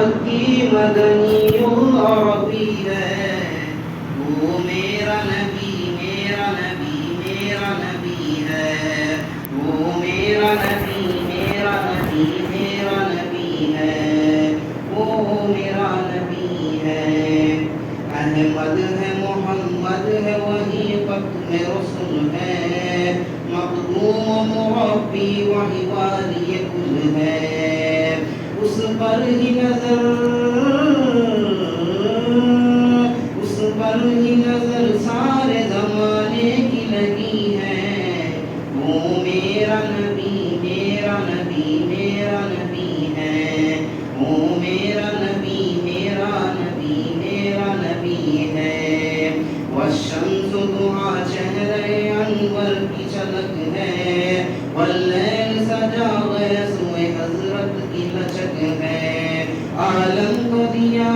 مکی مدنی عربی ہے، وہ میرا نبی میرا نبی میرا نبی ہے، وہ میرا نبی میرا نبی میرا نبی ہے، وہ میرا نبی ہے۔ احمد ہے محمد ہے وہی ختم رسل ہے، مخدوم و مربی وہی والی کل ہے، اس پر ہی نظر اس پر ہی نظر سارے زمانے کی لگی ہے، وہ میرا نبی میرا نبی میرا نبی ہے، وہ میرا نبی میرا نبی میرا نبی ہے۔ والشمس دعا چہرے انور کی چلک ہے، واللیل سجا غیث حضرت کی لچک ہے، عالم کو دیا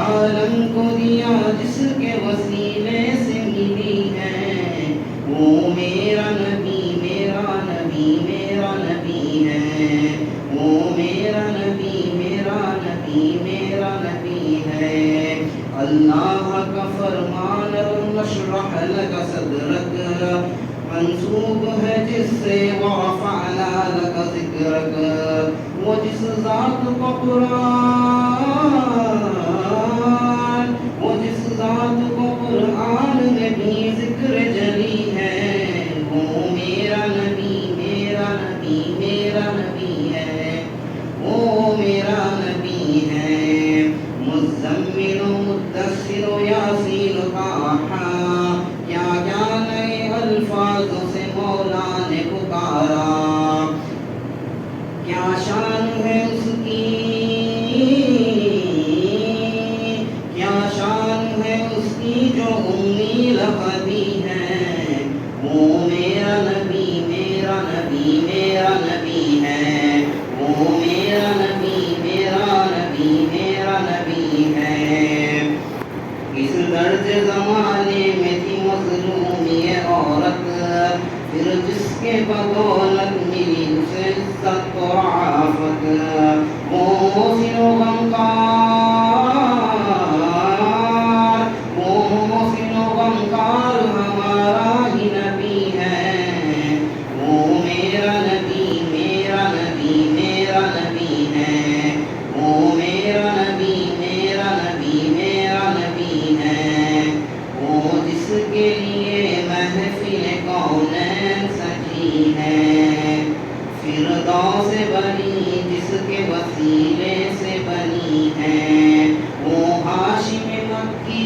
عالم کو دیا جس کے وسیلے سے ملی ہے، وہ میرا نبی میرا نبی میرا نبی ہے، وہ میرا نبی میرا نبی میرا نبی ہے۔ اللہ کا فرمان نشرح لک صدرک منسوب ہے جس سے ورفعنا لک ذکرک، وہ جس ذات کو قرآن میں بھی ذکر جلی ہے، وہ میرا نبی میرا نبی میرا نبی ہے، وہ میرا نبی ہے۔ مزمل مدثر یاسین طٰہٰ، کیا کیا نئے الفاظ سے مولا نے پکارا، کیا شان ہے اس کی کیا شان ہے اس کی جو امی لقبی ہے، وہ میرا نبی میرا نبی میرا نبی ہے، وہ میرا نبی میرا نبی میرا نبی ہے۔ اس درج زمانے میں تھی مظلوم یہ عورت، پھر جس کے بدولت ملی اسے عزت و رعافت، وہ محسن و غمخوار ہمارا ہی نبی ہے، وہ میرا نبی میرا نبی میرا نبی ہے، وہ میرا نبی میرا نبی میرا نبی ہے، وہ جس کے لیے محفل کونین سجی ہے، فردوس بنی جس کے وسیلے سے بنی ہے، وہ ہاشم مکی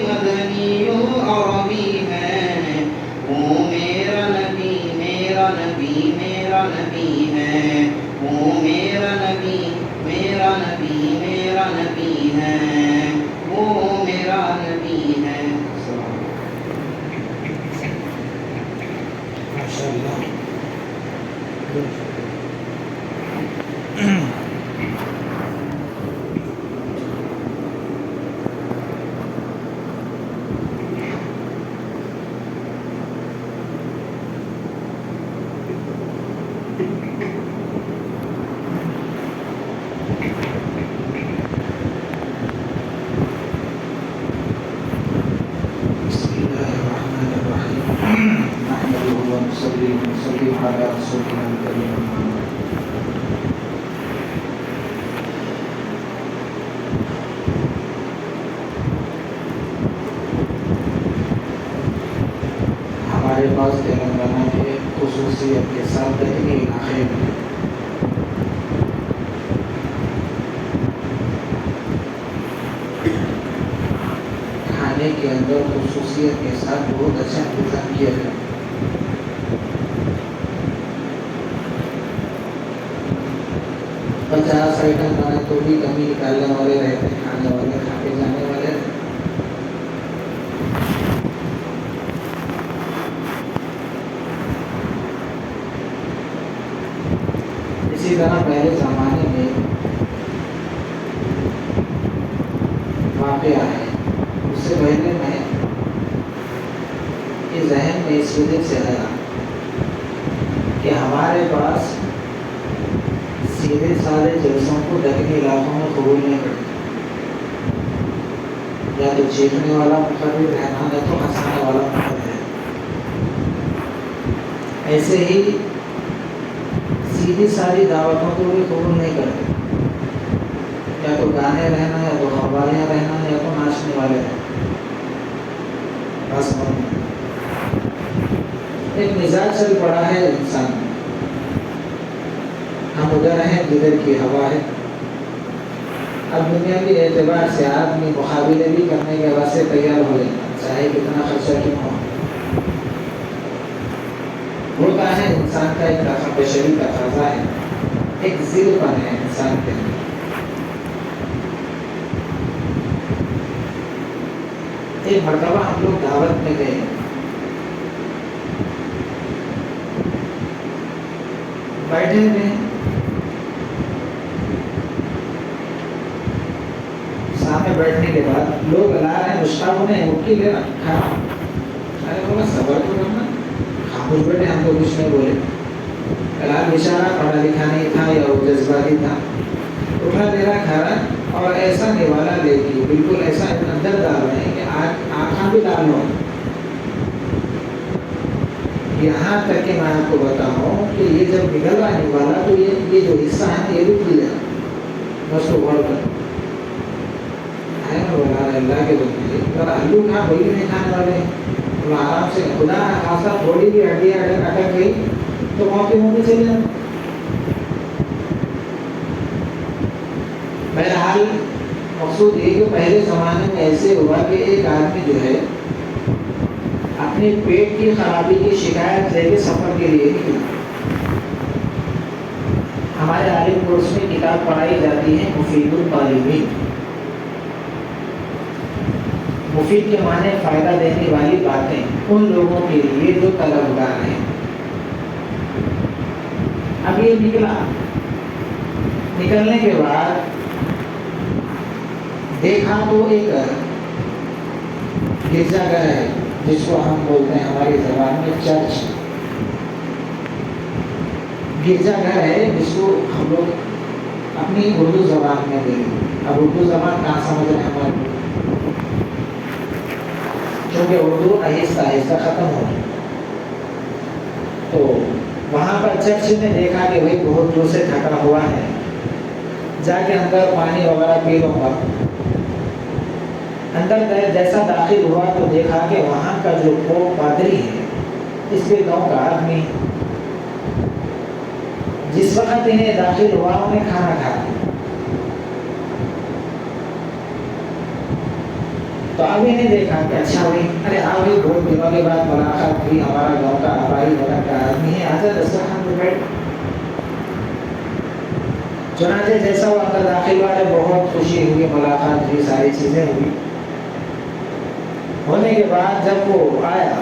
مدنی عربی ہے، وہ میرا نبی میرا نبی میرا نبی ہے، وہ میرا نبی میرا نبی میرا نبی ہے، وہ میرا نبی ہے۔ ہمارے پاس تلنگانہ کے خصوصیت کے ساتھ دہلی علاقے میں کھانے کے اندر خصوصیت کے ساتھ بہت اچھا انتظام کیا ہے۔ 50 آئٹم بنا تو بھی کمی نکالنے والے رہتے ہیں، کھانے والے کھا کے جانے والے رہتے ہیں۔ اسی طرح پہلے زمانے میں واقعہ ہے، اس سے پہلے میں اس ذہن میں اس وجہ سے آیا کہ ہمارے پاس سیدھے سادے جلسوں کو دکنی علاقوں میں قبول نہیں کرتے، یا تو چیخنے والا مقرر رہنا یا تو ہنسانے والا مقرر ہے۔ ایسے ہی سیدھی ساری دعوتوں کو بھی قبول نہیں کرتے، یا تو گانے رہنا یا تو قوالیاں رہنا یا تو ناچنے والے رہنا۔ بس ایک مزاج چل پڑا ہے انسان میں، ہم ادھر ہیں جدھر کی ہوا ہے۔ اب دنیاوی اعتبار سے آدمی مقابلے بھی کرنے کے واسطے تیار ہو جاتا ہے، چاہے کتنا خرچہ کیوں ہو۔ ہوتا ہے انسان کا ایک بشری تقاضا ہے، ایک ضد پن ہے انسان کے اندر۔ ایک مرتبہ ہم لوگ دعوت میں گئے، بیٹھے ہوئے سامنے بیٹھنے کے بعد لوگ لا رہے ہیں، مشتاق نے مٹھی لے رکھا، ارے بولا صبر تو کرنا، خاموش بیٹھے، ہم تو کچھ نہیں بولے۔ کلال بیچارہ پڑھا لکھا نہیں تھا یا وہ جذباتی تھا، اٹھا دے رہا کھا رہا اور ایسا نوالا لے کے بالکل ایسا اندر ڈال رہے ہیں کہ آنکھاں بھی ڈال لو۔ یہاں تک کہ میں آپ کو بتاؤں کہ یہ جب نکل رہا نوالا تو یہ جو حصہ ہے یہ بھی کھل جائے، بس تو غور کر بولا اللہ کے بندے اور آلو کھا وہی نہیں کھانے والے، آرام سے خدا خاصا تھوڑی بھی ہڈی اٹک گئی تو وہاں پہ منہ میں چلے جانا۔ بہرحال مقصود یہ کہ پہلے زمانے میں ایسے ہوا کہ ایک آدمی جو ہے اپنے پیٹ کی خرابی کی شکایت لے کے سفر کے لیے نکلا۔ ہمارے عالم کورس میں کتاب پڑھائی جاتی ہے مفید الطالبین، مفید کے معنی فائدہ دینے والی باتیں ان لوگوں کے لیے جو طلبگار ہیں۔ اب یہ نکلا، نکلنے کے بعد دیکھا تو ایک گرجا گھر ہے جس کو ہم بولتے ہیں ہماری زبان میں چرچ، گرجا گھر ہے جس کو ہم لوگ اپنی اردو زبان میں دیں۔ اب اردو زبان کہاں سمجھ رہے ہیں ہمارے، کیونکہ اردو آہستہ آہستہ ختم ہو رہی، تو وہاں پر چرچ میں دیکھا کہ بھائی بہت دور سے تھکا ہوا ہے، جا کے اندر پانی وغیرہ پی لوں گا۔ اندر گئے، جیسا داخل ہوا تو دیکھا کہ وہاں کا جو پادری ہے اس کے گاؤں کا آدمی، جس وقت انہیں داخل ہوا انہیں کھانا کھایا، تو اب انہیں دیکھا کہ اچھا بھائی، ارے ہاں بھائی بہت دنوں کے بعد ملاقات ہوئی، ہمارا گاؤں کا آبائی وطن کا آدمی ہے، آجا دسترخوان پہ بیٹھ۔ چنانچہ جیسا وہ اندر داخل ہوا ہے بہت خوشی ہوئی، ملاقات ہوئی، ساری چیزیں ہوئی۔ ہونے کے بعد جب وہ آیا،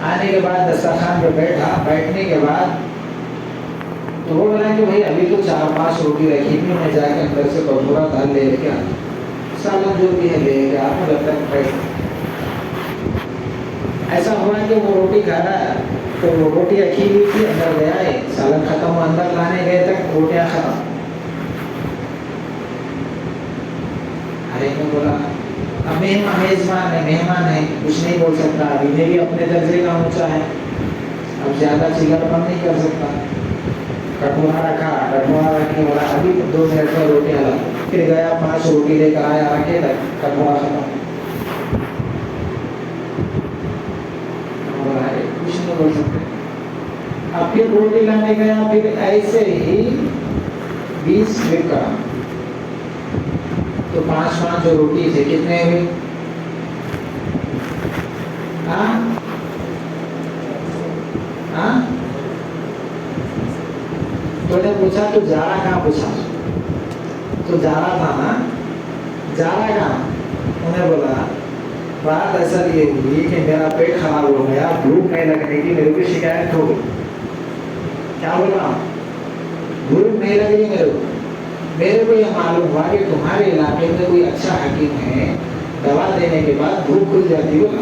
آنے کے بعد دسترخوان پہ بیٹھا، بیٹھنے کے بعد تو وہ بولا کہ بھائی ابھی تو 4-5 روٹی رکھی تھی، میں جا کے اندر سے بھورا دال لے کے آتا، سالن جو بھی ہے لے کے آپ جب تک بیٹھ۔ ایسا ہوا کہ وہ روٹی کھا رہا ہے تو وہ روٹی رکھی ہوئی تھی، اندر گیا ہے، سالن ختم ہوا، اندر لانے گئے تک روٹیاں ختم۔ ارے میں بولا اب میزبان ہے، مہمان ہے، کچھ نہیں بول سکتا، ابھی میں بھی اپنے درجے کا اونچا ہے، اب زیادہ چیلر پن نہیں کر سکتا۔ کٹورا رکھا، کٹورا رکھ کے بولا ابھی 2 منٹ میں روٹیاں لا، پھر گیا 5 روٹی لے کر آیا، رکھے تک کٹورا ختم۔ کچھ نہیں بول سکتے۔ اب پھر روٹی لانے گیا، پھر ایسے ہی 20 فلپ کرا تو 5 جو روٹی تھے کتنے ہوئے؟ تو نے پوچھا تو جا رہا کہاں، پوچھا تو جا رہا تھا نا، جا رہا کہاں؟ انہیں بولا بات اصل یہ ہوئی کہ میرا پیٹ خراب ہو گیا، بھوک نہیں لگنے کی، میرے کو شکایت ہو گئی۔ کیا بولا؟ بھوک نہیں لگ رہی میرے کو یہ معلوم ہوا کہ تمہارے علاقے میں کوئی اچھا حکیم ہے، دوا دینے کے بعد بھوک کھل جاتی ہوگا،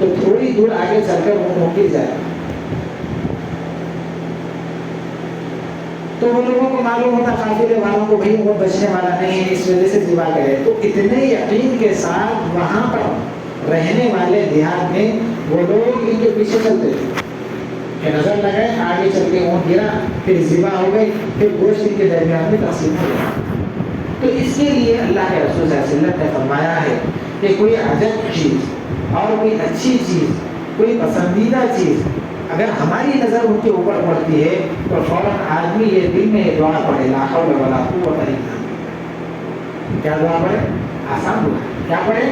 تو تھوڑی دور آگے چل کر وہ گر جائے. تو وہ لوگوں کو معلوم ہوتا قافلے والوں کو بھائی وہ بچنے والا نہیں ہے، اس وجہ سے ذبح کرے. تو اتنے یقین کے ساتھ وہاں پر رہنے والے دیہات میں وہ لوگ ان کے پیچھے چلتے تھے کہ نظر لگائے، آگے چل کے اونٹ گرا، پھر ذبح ہو گئی، پھر گوشت ان کے درمیان میں تقسیم ہو گیا. تو اس کے لیے اللہ کے رسول صلی اللہ علیہ وسلم نے فرمایا ہے کہ کوئی عجب چیز اور کوئی اچھی چیز، کوئی پسندیدہ چیز اگر ہماری نظر ان کے اوپر پڑتی ہے تو فوراً آدمی یہ دل میں یہ دعا پڑھے، لا حول ولا قوت الا باللہ. کیا دعا پڑھے؟ آسان دعا. کیا پڑھے؟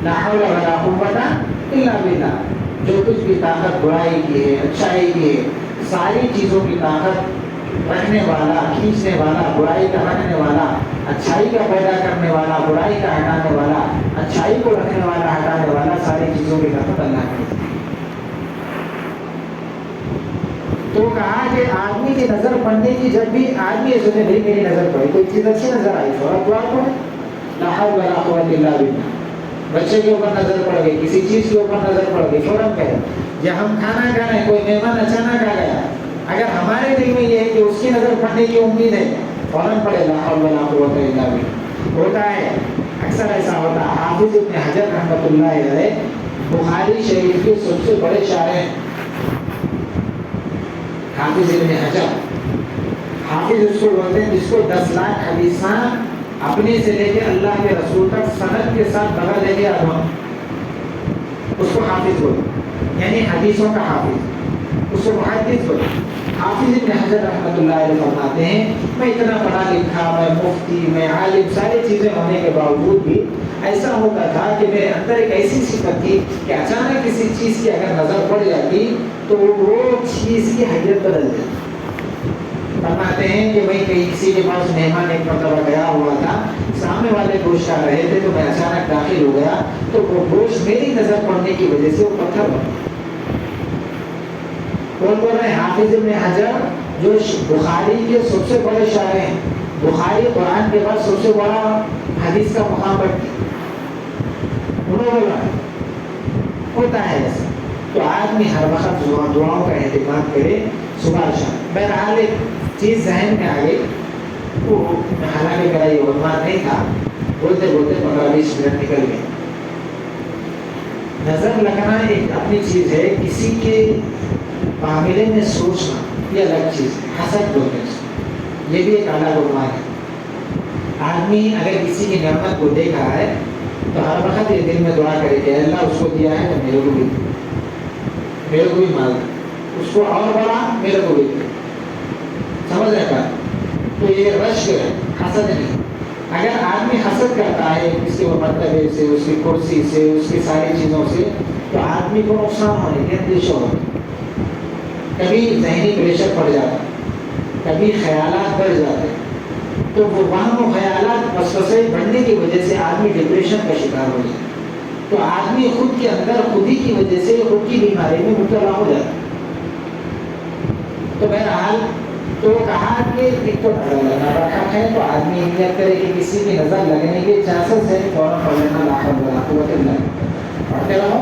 لا حول ولا قوت الا باللہ. جو کچھ بھی طاقت برائی کی ہے، اچھائی کی ہے، ساری چیزوں کی طاقت رکھنے والا، کھینچنے والا، برائی کا رکھنے والا، اچھائی کا پیدا کرنے والا، برائی کا ہٹانے والا، اچھائی کو رکھنے والا، ہٹانے والا، ساری چیزوں کی طاقت اللہ کی. تو کہا کہ آدمی کی نظر پڑنے کی، جب بھی آدمی ایسے نے بھائی میری نظر پڑی، کوئی چیز اچھی نظر آئی، فوراً دعا پڑھے لا حول ولا قوت الا باللہ. بچے کے اوپر نظر پڑ گئی، کسی چیز کے اوپر نظر پڑ گئی، فوراً کہے. یا ہم کھانا کھا رہے ہیں، کوئی مہمان اچانک آ گیا، اگر ہمارے دل میں یہ ہے کہ اس کی نظر پڑنے کی امید ہے، فوراً پڑھے لا حول ولا قوت الا باللہ. ہوتا ہے اکثر ایسا ہوتا ہے. حافظ ابن حجر رحمۃ اللہ علیہ بخاری شریف کے سب سے بڑے شاعر ہیں. حافظ ابن حجر، حافظ اس کو بولتے ہیں جس کو 10 لاکھ حدیثاں اپنے سے لے کے اللہ کے رسول تک سند کے ساتھ بغیر لے کے آدھا، اس کو حافظ بولتے ہیں، یعنی حدیثوں کا حافظ، اس کو محدث بولتے ہیں. حافظ ابن حجر رحمۃ اللہ علیہ فرماتے ہیں میں اتنا پڑھا لکھا، میں مفتی، میں عالم، ساری چیزیں ہونے کے باوجود بھی ایسا ہوتا تھا کہ میرے اندر ایک ایسی صفت تھی کہ اچانک کسی چیز کی اگر نظر پڑ جاتی تو وہ چیز کی حیت بدل جاتی. فرماتے ہیں کہ بھائی کسی کے پاس مہمان ایک مرتبہ گیا ہوا تھا، سامنے والے گوشت کھا رہے تھے تو میں اچانک داخل ہو گیا تو وہ گوشت میری نظر پڑنے کی وجہ سے وہ پتھر بن گیا. کون بول رہے ہیں؟ حافظ ابن حجر جو بخاری کے سب سے بڑے شاعر ہیں. بخاری قرآن کے بعد سب سے بڑا حدیث کا مقام رکھتے ہیں. انہوں بولا ہوتا ہے ایسا. تو آدمی ہر وقت دعاؤں کا اہتمام کرے صبح شام. بہرحال ایک چیز ذہن میں آ گئی، وہ حالانکہ میرا یہ عنوان نہیں تھا، بولتے بولتے 15-20 منٹ نکل گئے. نظر لگنا ایک اپنی چیز ہے، کسی کے معاملے میں سوچنا یہ الگ چیز ہے. حسد بولتے ہیں، یہ بھی ایک الگ عنوان ہے. آدمی اگر کسی کی نعمت کو دیکھ رہا ہے تو ہر وقت یہ دل میں دعا کرے کہ اللہ اس کو دیا ہے تو میرے کو بھی مال دے، اس کو اور بڑا میرے کو بھی دے. سمجھ رہے بات؟ تو یہ رشک ہے، حسد نہیں. اگر آدمی حسد کرتا ہے اس کے مرتبے سے، اس کی کرسی سے، اس کی ساری چیزوں سے، تو آدمی کو نقصان ہونے کے اندیشہ ہوتا. کبھی ذہنی پریشر پڑ جاتا، کبھی خیالات بڑھ جاتے، تو وہ وہم و خیالات وسوسے بڑھنے کی وجہ سے آدمی ڈپریشن کا شکار ہو جاتا. تو آدمی خود کے اندر خود ہی کی وجہ سے خود کی بیماری میں مبتلا ہو جاتا. تو بہرحال تو کہا کہ ایک تو نظر لگنا رکھا ہے تو آدمی نیت کرے کہ کسی کی نظر لگنے کے چانسز ہے، فوراً پڑھ لینا لا حول ولا قوت الا باللہ. پڑھتے رہو.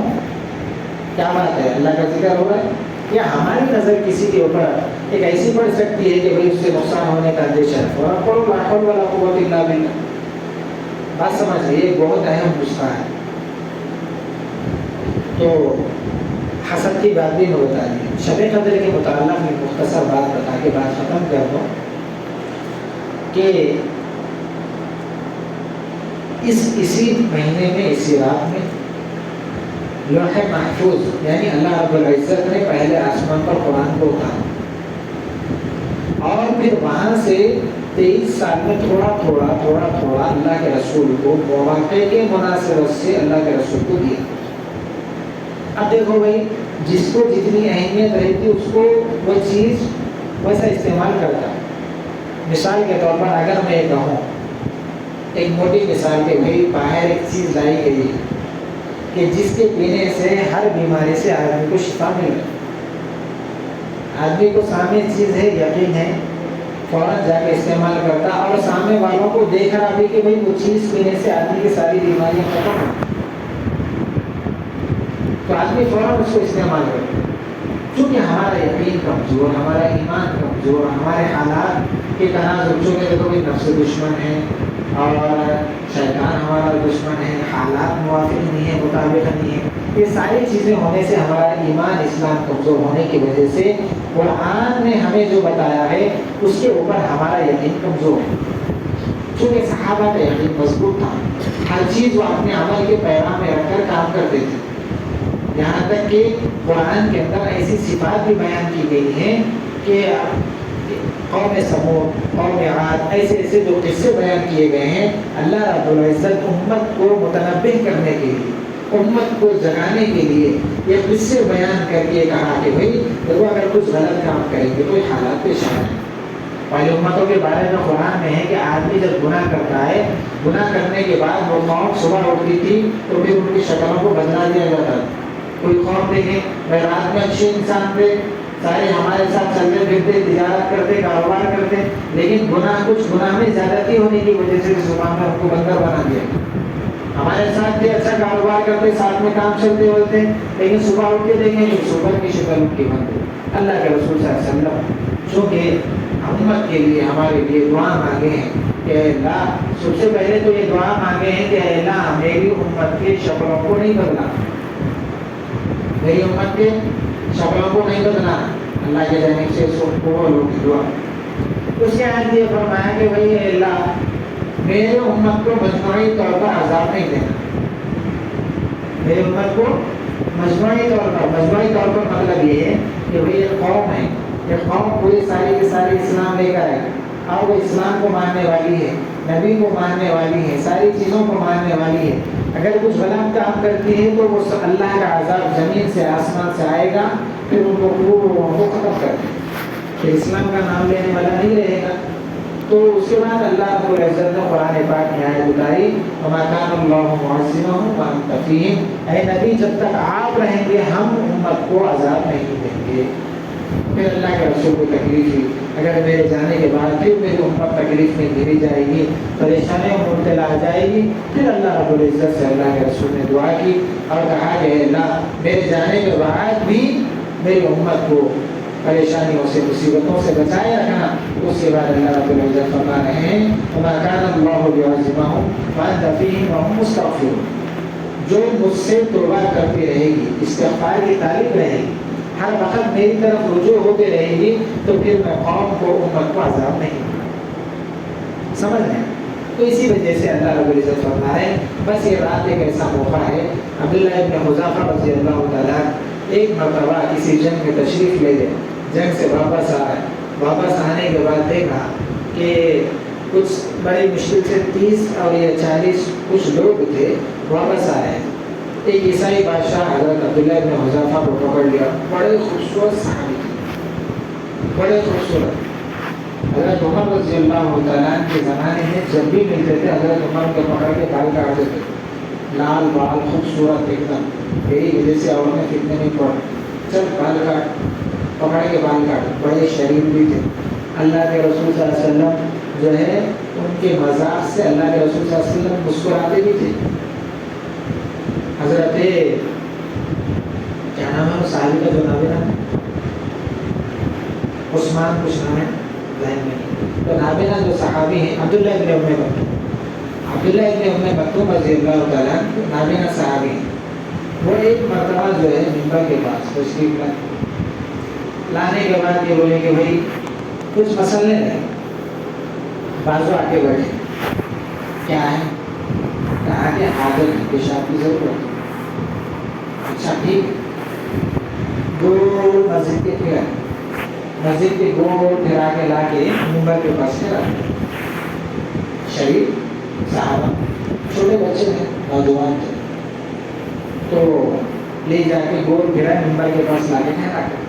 کیا بات ہے؟ اللہ کا ذکر ہو رہا ہے. یا ہماری نظر کسی کے اوپر ایک ایسی پڑ سکتی ہے کہ بھائی اس سے نقصان ہونے کا اندیشہ ہے، فوراً پڑھو لا حول ولا قوت الا باللہ. بات سمجھ یہ بہت اہم نسخہ ہے. تو حسد کی بات بھی میں بتا دی. شب قدر کے متعلق میں مختصر بات بتا کے بات ختم کر دوں کہ اسی مہینے میں، اسی رات میں لوح محفوظ یعنی اللہ رب العزت نے پہلے آسمان پر قرآن کو اتارا، اور پھر وہاں سے 23 سال میں تھوڑا تھوڑا اللہ کے رسول کو مواقع کے مناسبت سے اللہ کے رسول کو دیا. اب دیکھو بھائی، جس کو جتنی اہمیت رہتی اس کو وہ چیز ویسا استعمال کرتا. مثال کے طور پر اگر میں کہوں، ایک موٹی مثال کہ بھائی باہر ایک چیز لائی گئی ہے کہ جس کے پینے سے ہر بیماری سے آدمی کو شفا مل رہا ہے. آدمی کو سامنے چیز ہے، یقین ہے، فوراً جا کے استعمال کرتا، اور سامنے والوں کو دیکھ رہا بھی کہ بھائی وہ چیز پینے سے آدمی کی ساری بیماریاں ختم ہو. تو آدمی فوراً اس کو استعمال کرتا ہے. چونکہ ہمارا یقین کمزور، ہمارا ایمان کمزور، ہمارے حالات کے تناظر، چونکہ دیکھو کہ نفس دشمن ہے اور شیطان ہمارا دشمن ہے، حالات موافق نہیں ہے، مطابق نہیں ہے، یہ ساری چیزیں ہونے سے ہمارا ایمان اسلام کمزور ہونے کی وجہ سے قرآن نے ہمیں جو بتایا ہے اس کے اوپر ہمارا یقین کمزور ہے. چونکہ صحابہ کا یقین مضبوط تھا، ہر چیز وہ اپنے عمل کے پیغام میں رکھ کر کام کرتے تھے. یہاں تک کہ قرآن کے اندر ایسی صفات بھی بیان کی گئی ہیں کہ قوم سمود، قوم عاد، ایسے ایسے جو قصے بیان کیے گئے ہیں، اللہ رب العزت امت کو متنبہ کرنے کے لیے، امت کو جگانے کے لیے یہ قصے بیان کر کے کہا کہ بھائی دیکھو اگر کچھ غلط کام کریں گے تو یہ حالات پیش آئیں. پہلے امتوں کے بارے میں قرآن میں ہے کہ آدمی جب گناہ کرتا ہے، گناہ کرنے کے بعد وہ قوم صبح اٹھتی تھی تو پھر ان کی شکلوں کو بدلا دیا جاتا تھا. کوئی قوم دیکھیں میں رات میں اچھے انسان تھے، سارے ہمارے ساتھ چلتے پھرتے، تجارت کرتے، کاروبار کرتے، لیکن کچھ گناہ میں زیادتی ہونے کی وجہ سے صبح میں ہم کو بندر بنا دیا. ہمارے ساتھ تھے، اچھا کاروبار کرتے، ساتھ میں کام چلتے ہوتے، لیکن صبح اٹھ کے دیکھیں کہ صبح کی شکل ان کی بند ہے. اللہ کے رسول صلی اللہ علیہ وسلم چونکہ امت کے لیے ہمارے لیے دعا مانگے ہیں کہ اللہ، سب سے پہلے تو یہ دعا مانگے ہیں کہ اللہ میری امت کے شکلوں کو نہیں بدلا، میری امت کے شکلوں کو نہیں بدلا. اللہ کے جانب سے سب کو لوگ دعا. اس کے بعد یہ فرمایا کہ بھائی اللہ میرے امت کو مجموعی طور پر عذاب نہیں دینا. میرے امت کو مجموعی طور پر مطلب یہ ہے کہ بھائی یہ قوم ہے، یہ قوم پوری ساری کی ساری اسلام لے کر آئے اور وہ اسلام کو ماننے والی ہے، نبی کو ماننے والی ہے، ساری چیزوں کو ماننے والی ہے. اگر کچھ غلط کام کرتی ہے تو وہ اللہ کا عذاب زمین سے آسمان سے آئے گا، پھر ان کو ختم کر دے، پھر اسلام کا نام لینے والا نہیں رہے گا. تو اس کے بعد اللہ رب العزت نے قرآن پاک میں آیت اتاری وما کان اللہ معذبهم وانت فیہم، اے نبی جب تک آپ رہیں گے ہم امت کو عذاب نہیں دیں گے. پھر اللہ کے رسول کو تکلیف ہوئی، اگر میرے جانے کے بعد پھر میری امت تکلیف میں گھری جائے گی، پریشانیوں میں مبتلا ہو جائے گی. پھر اللہ رب العزت سے اللہ کے رسول نے دعا کی اور کہا کہ اللہ میرے جانے کے بعد بھی میری امت کو پریشانیوں سے، مصیبتوں سے بچائے رکھنا. اس کے بعد اللہ رب العزت فرما رہے ہیں وما کان اللہ لیعذبهم وانت فیہم وهم مستغفرون. جو مجھ سے توبہ کرتی رہے گی، استغفار کی طالب رہے گی، ہر وقت میری طرف رجوع ہوتے رہے گی، تو پھر میں قوم کو، امت کو عذاب نہیں دوں. سمجھ رہے ہیں؟ تو اسی وجہ سے اللہ رب العزت فرما رہے ہیں بس یہ رات ایک ایسا موقع ہے. عبداللہ ابن حذافہ رضی اللہ تعالیٰ ایک مرتبہ کسی جنگ میں تشریف لے گئے، جنگ سے واپس آ رہے، واپس آنے کے بعد دیکھا کہ کچھ بڑی مشکل سے 30 اور یا 40 کچھ لوگ تھے واپس آ رہے ہیں. ایک عیسائی بادشاہ حضرت عبداللہ ابن حذافہ کو پکڑ لیا. بڑے خوبصورت صحابی تھے، بڑے خوبصورت. حضرت عمر رضی اللہ تعالیٰ کے زمانے میں جب بھی ملتے تھے حضرت عمر کو پکڑ کے بال کاٹتے تھے، لال بال خوبصورت ایک دم. میری وجہ سے عورتیں فتنے میں پڑ، چل بال کاٹ، پکڑ کے بال کاٹ. بڑے شریف بھی تھے. اللہ کے رسول صلی اللہ علیہ وسلم جو ہے ان کے مذاق سے اللہ کے رسول صلی اللہ علیہ وسلم مسکراتے بھی تھے. حضرت کیا نام ہے اس صحابی کا جو نابینا عثمان کچھ نام ہے ذہن میں نہیں، تو نابینا جو صحابی ہیں عبداللہ ابن ام مکتوم، عبداللہ ابن ام مکتوم رضی اللہ تعالیٰ نابینا صحابی ہیں. وہ ایک مرتبہ جو ہے ممبر کے پاس تشریف لانے کے بعد یہ بولے کہ بھائی کچھ مسئلے نہیں، بازو آ کے بیٹھے. کیا ہے؟ کہا کہ حاضر پیشاب کی ضرورت ہے. اچھا ٹھیک. گول مسجد کے پھرا، مسجد کے گول پھرا کے لا کے ممبر کے پاس پھرا. شریف صحابہ چھوٹے بچے تھے، نوجوان تھے، تو لے جا کے گول پھرا ممبر کے پاس لا کے ٹھہرا کر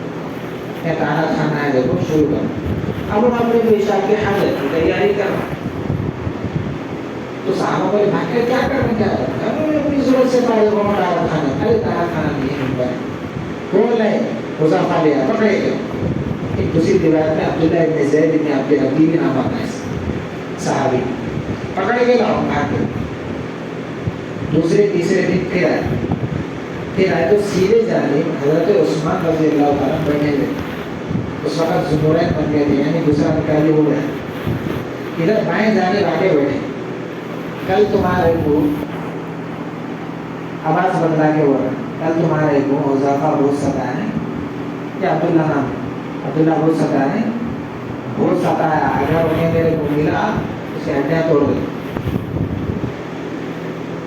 کھانا کھانا ہے، دیکھو شروع کرو. اب ہم اپنے پیشاب کی حاجت کی تیاری کر رہے ہیں. تو صحابہ کو بھاگ کر کیا کرنا، کیا کرنا، اپنی ضرورت سے پہلے کو کھانا کھانا. ارے کھانا نہیں ہے ممبر. بول رہے حذافہ لیا پکڑے گئے. ایک دوسری روایت میں عبداللہ ابن زید ابن عبد الرحیم نام آتا ہے صحابی، پکڑ کے لاؤ بھاگ کے. دوسرے تیسرے دن پھر آئے، پھر آئے تو سیدھے جانب حضرت عثمان رضی اللہ تعالیٰ بیٹھے ہوئے. اس وقت ذنورین بن گئے تھے، یعنی دوسرا نکالی ہو گیا. ادھر بائیں جانب آگے بیٹھے. کل تمہارے کو آواز بدلا کے ہوا، کل تمہارے کو حذیفہ بہت ستایا ہے، کیا عبداللہ نام عبداللہ بہت ستایا ہے، بہت ستایا. اگر انہیں میرے کو ملا اسے ہڈیاں توڑ دے.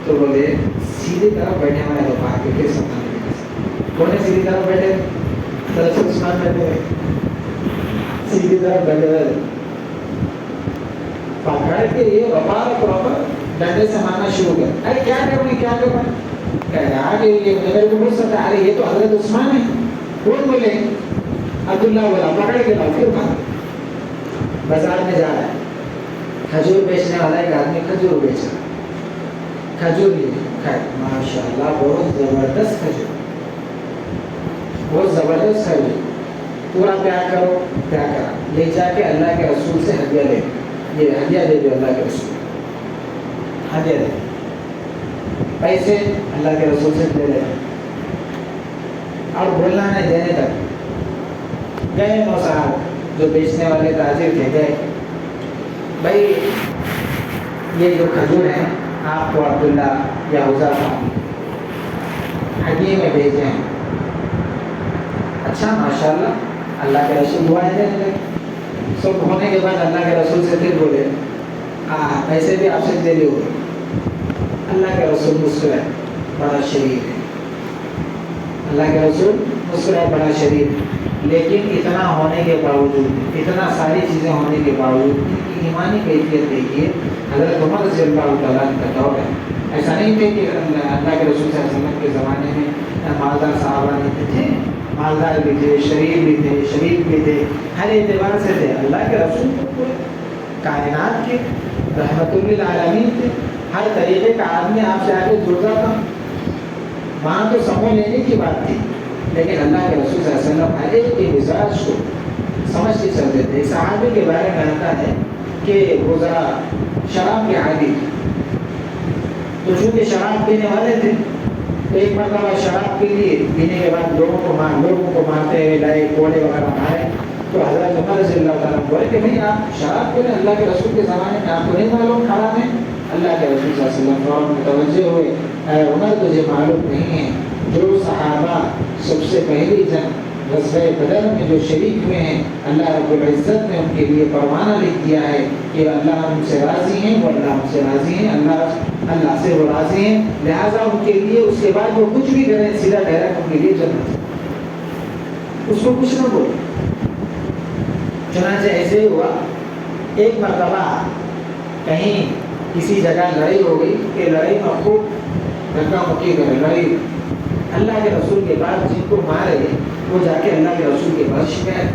تو بولے سیدھی طرف بیٹھے ہمارے تو باہر کے سمجھانے کون سیدھی طرف بیٹھے؟ حضرت عثمان بیٹھے ہوئے سیدھی طرف بیٹھے ہوئے. پکڑ کے یہ پراپر ڈنڈے سے مارنا شروع کر. ارے کیا کروں میں، کیا کروں میں؟ کہا کہ یہ میرے کو بول سکتا ہے. ارے یہ تو حضرت عثمان ہے. کون بولے؟ عبداللہ بولا. پکڑ کے لاؤ. پھر بھاگ. بازار میں جا رہا ہے، کھجور بیچنے والا ایک آدمی کھجور بیچ رہا. کھجور کھائے، ماشاء اللہ بہت زبردست کھجور، بہت زبردست کھجور. پورا پیار کرو. پیار کرا لے جا کے اللہ کے رسول سے ہدیہ لے. یہ ہدیہ دے دو اللہ کے رسول. ہدیہ دے. پیسے اللہ کے رسول سے دے دے اور بولنا نہیں دینے تک. گئے نو صاحب جو بیچنے والے تاجر تھے، گئے بھائی یہ جو کھجور ہیں آپ کو عبداللہ یا حذیفہ ہدیے میں بھیجے ہیں. اچھا ماشاءاللہ. اللہ کے رسول دعائیں دینے لگے. سب ہونے کے بعد اللہ کے رسول سے پھر بولے پیسے بھی آپ سے دے لیے ہوئے. اللہ کے رسول مسکرائے، بڑا شریف ہے. اللہ کے رسول مسکرائے، بڑا شریف. لیکن اتنا ہونے کے باوجود، اتنا ساری چیزیں ہونے کے باوجود ان کی ایمانی کیفیت دیکھیے. حضرت عمر رضی اللہ تعالیٰ کا دور ہے. ایسا نہیں تھے کہ اللہ کے رسول صلی اللہ علیہ وسلم کے زمانے میں مالدار صحابہ نہیں تھے. مالدار بھی تھے، شریف بھی تھے، شریف بھی تھے، ہر اعتبار سے تھے. اللہ کے رسول تو پورے کائنات کے رحمت للعالمین تھے. ہر طریقے کا آدمی آپ سے آگے جڑتا تھا. وہاں تو سمو لینے کی بات تھی، لیکن اللہ کے رسول صلی اللہ علیہ وسلم ہر ایک کے مزاج کو سمجھ کے چلتے تھے. صحابے کے بارے میں آتا ہے کہ وہ ذرا شراب کے عادی تھے. تو چونکہ شراب پینے والے تھے تو ایک مرتبہ شراب پی لیے، پینے کے بعد لوگوں کو مارتے ہوئے لائے، کوڑے وغیرہ مارے. تو حضرت عمر رضی اللہ تعالیٰ بولے کہ بھائی آپ شراب پینے اللہ کے رسول کے زمانے میں آپ کو نہیں معلوم حرام ہے؟ اللہ کے رسول صلی اللہ علیہ وسلم فوراً متوجہ ہوئے، اے عمر تجھے معلوم نہیں ہے جو صحابہ سب سے پہلی جنگ غزوہ بدر میں جو شریک ہوئے ہیں، اللہ رب العزت نے ان کے لیے پروانہ لکھ دیا ہے کہ اللہ ان سے راضی ہیں، وہ اللہ ان سے راضی ہیں، اللہ سے وہ راضی ہیں. لہٰذا ان کے لیے اس کے بعد وہ کچھ بھی کریں سیدھا ڈائریکٹ ان کے لیے جنت. اس کو کچھ نہ بولے. چنانچہ ایسے ہی ہوا. ایک مرتبہ کہیں کسی جگہ لڑائی ہو گئی کہ لڑائی میں خوب دھکا مکی کرے. لڑائی اللہ کے رسول کے بعد جن کو مارے وہ جا کے اللہ کے رسول کے پاس شکایت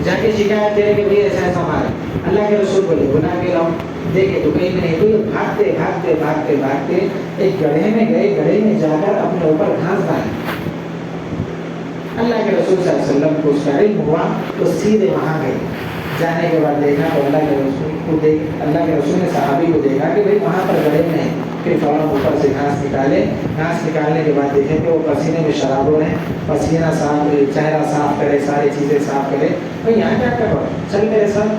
جا کے شکایت کرے کہ بھائی ایسا ایسا مارے. اللہ کے رسول بولے بنا کے لاؤ. دیکھے تو کہیں نہیں. تو یہ بھاگتے ایک گڑھے میں گئے. گڑھے میں جا کر اپنے اوپر گھاس ڈالی. اللہ کے رسول صلی اللہ علیہ وسلم کو اس کا علم ہوا تو سیدھے وہاں گئے. جانے کے بعد دیکھا تو اللہ کے رسول نے صحابی کو دیکھا کہ بھائی وہاں پر گڑھے میں ہے. پھر فوراً اوپر سے گھاس نکالے. گھاس نکالنے کے بعد دیکھے کہ وہ پسینے میں شراب ہو رہے ہیں. پسینہ صاف، چہرہ صاف کرے، ساری چیزیں صاف کرے. بھائی یہاں کیا کر رہا ہے؟ چل میرے ساتھ.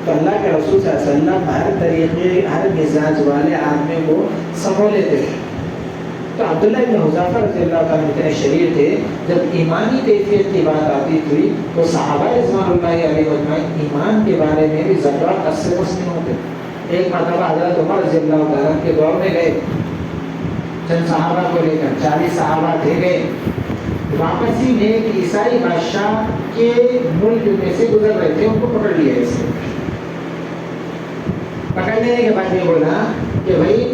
تو اللہ کے رسول صلی اللہ علیہ وسلم ہر طریقے، ہر مزاج والے آدمی کو سمو لیتے ہیں. تو عبداللہ بن حذیفہ رضی اللہ تعالیٰ اتنے شریر تھے، جب ایمانی کیفیت کی بات آتی تھی تو صحابہ رضوان اللہ علیہ اجمعین ایمان کے بارے میں بھی ذرہ اس سے بس نہیں ہوتے. ایک مرتبہ حضرت عمر رضی اللہ تعالیٰ کے دور میں گئے، چند صحابہ کو لے کر 40 صحابہ تھے. گئے واپسی میں ایک عیسائی بادشاہ کے ملک میں سے گزر رہے تھے. ان کو پکڑ لیا. اسے پکڑ لینے کے بعد یہ بولا کہ بھائی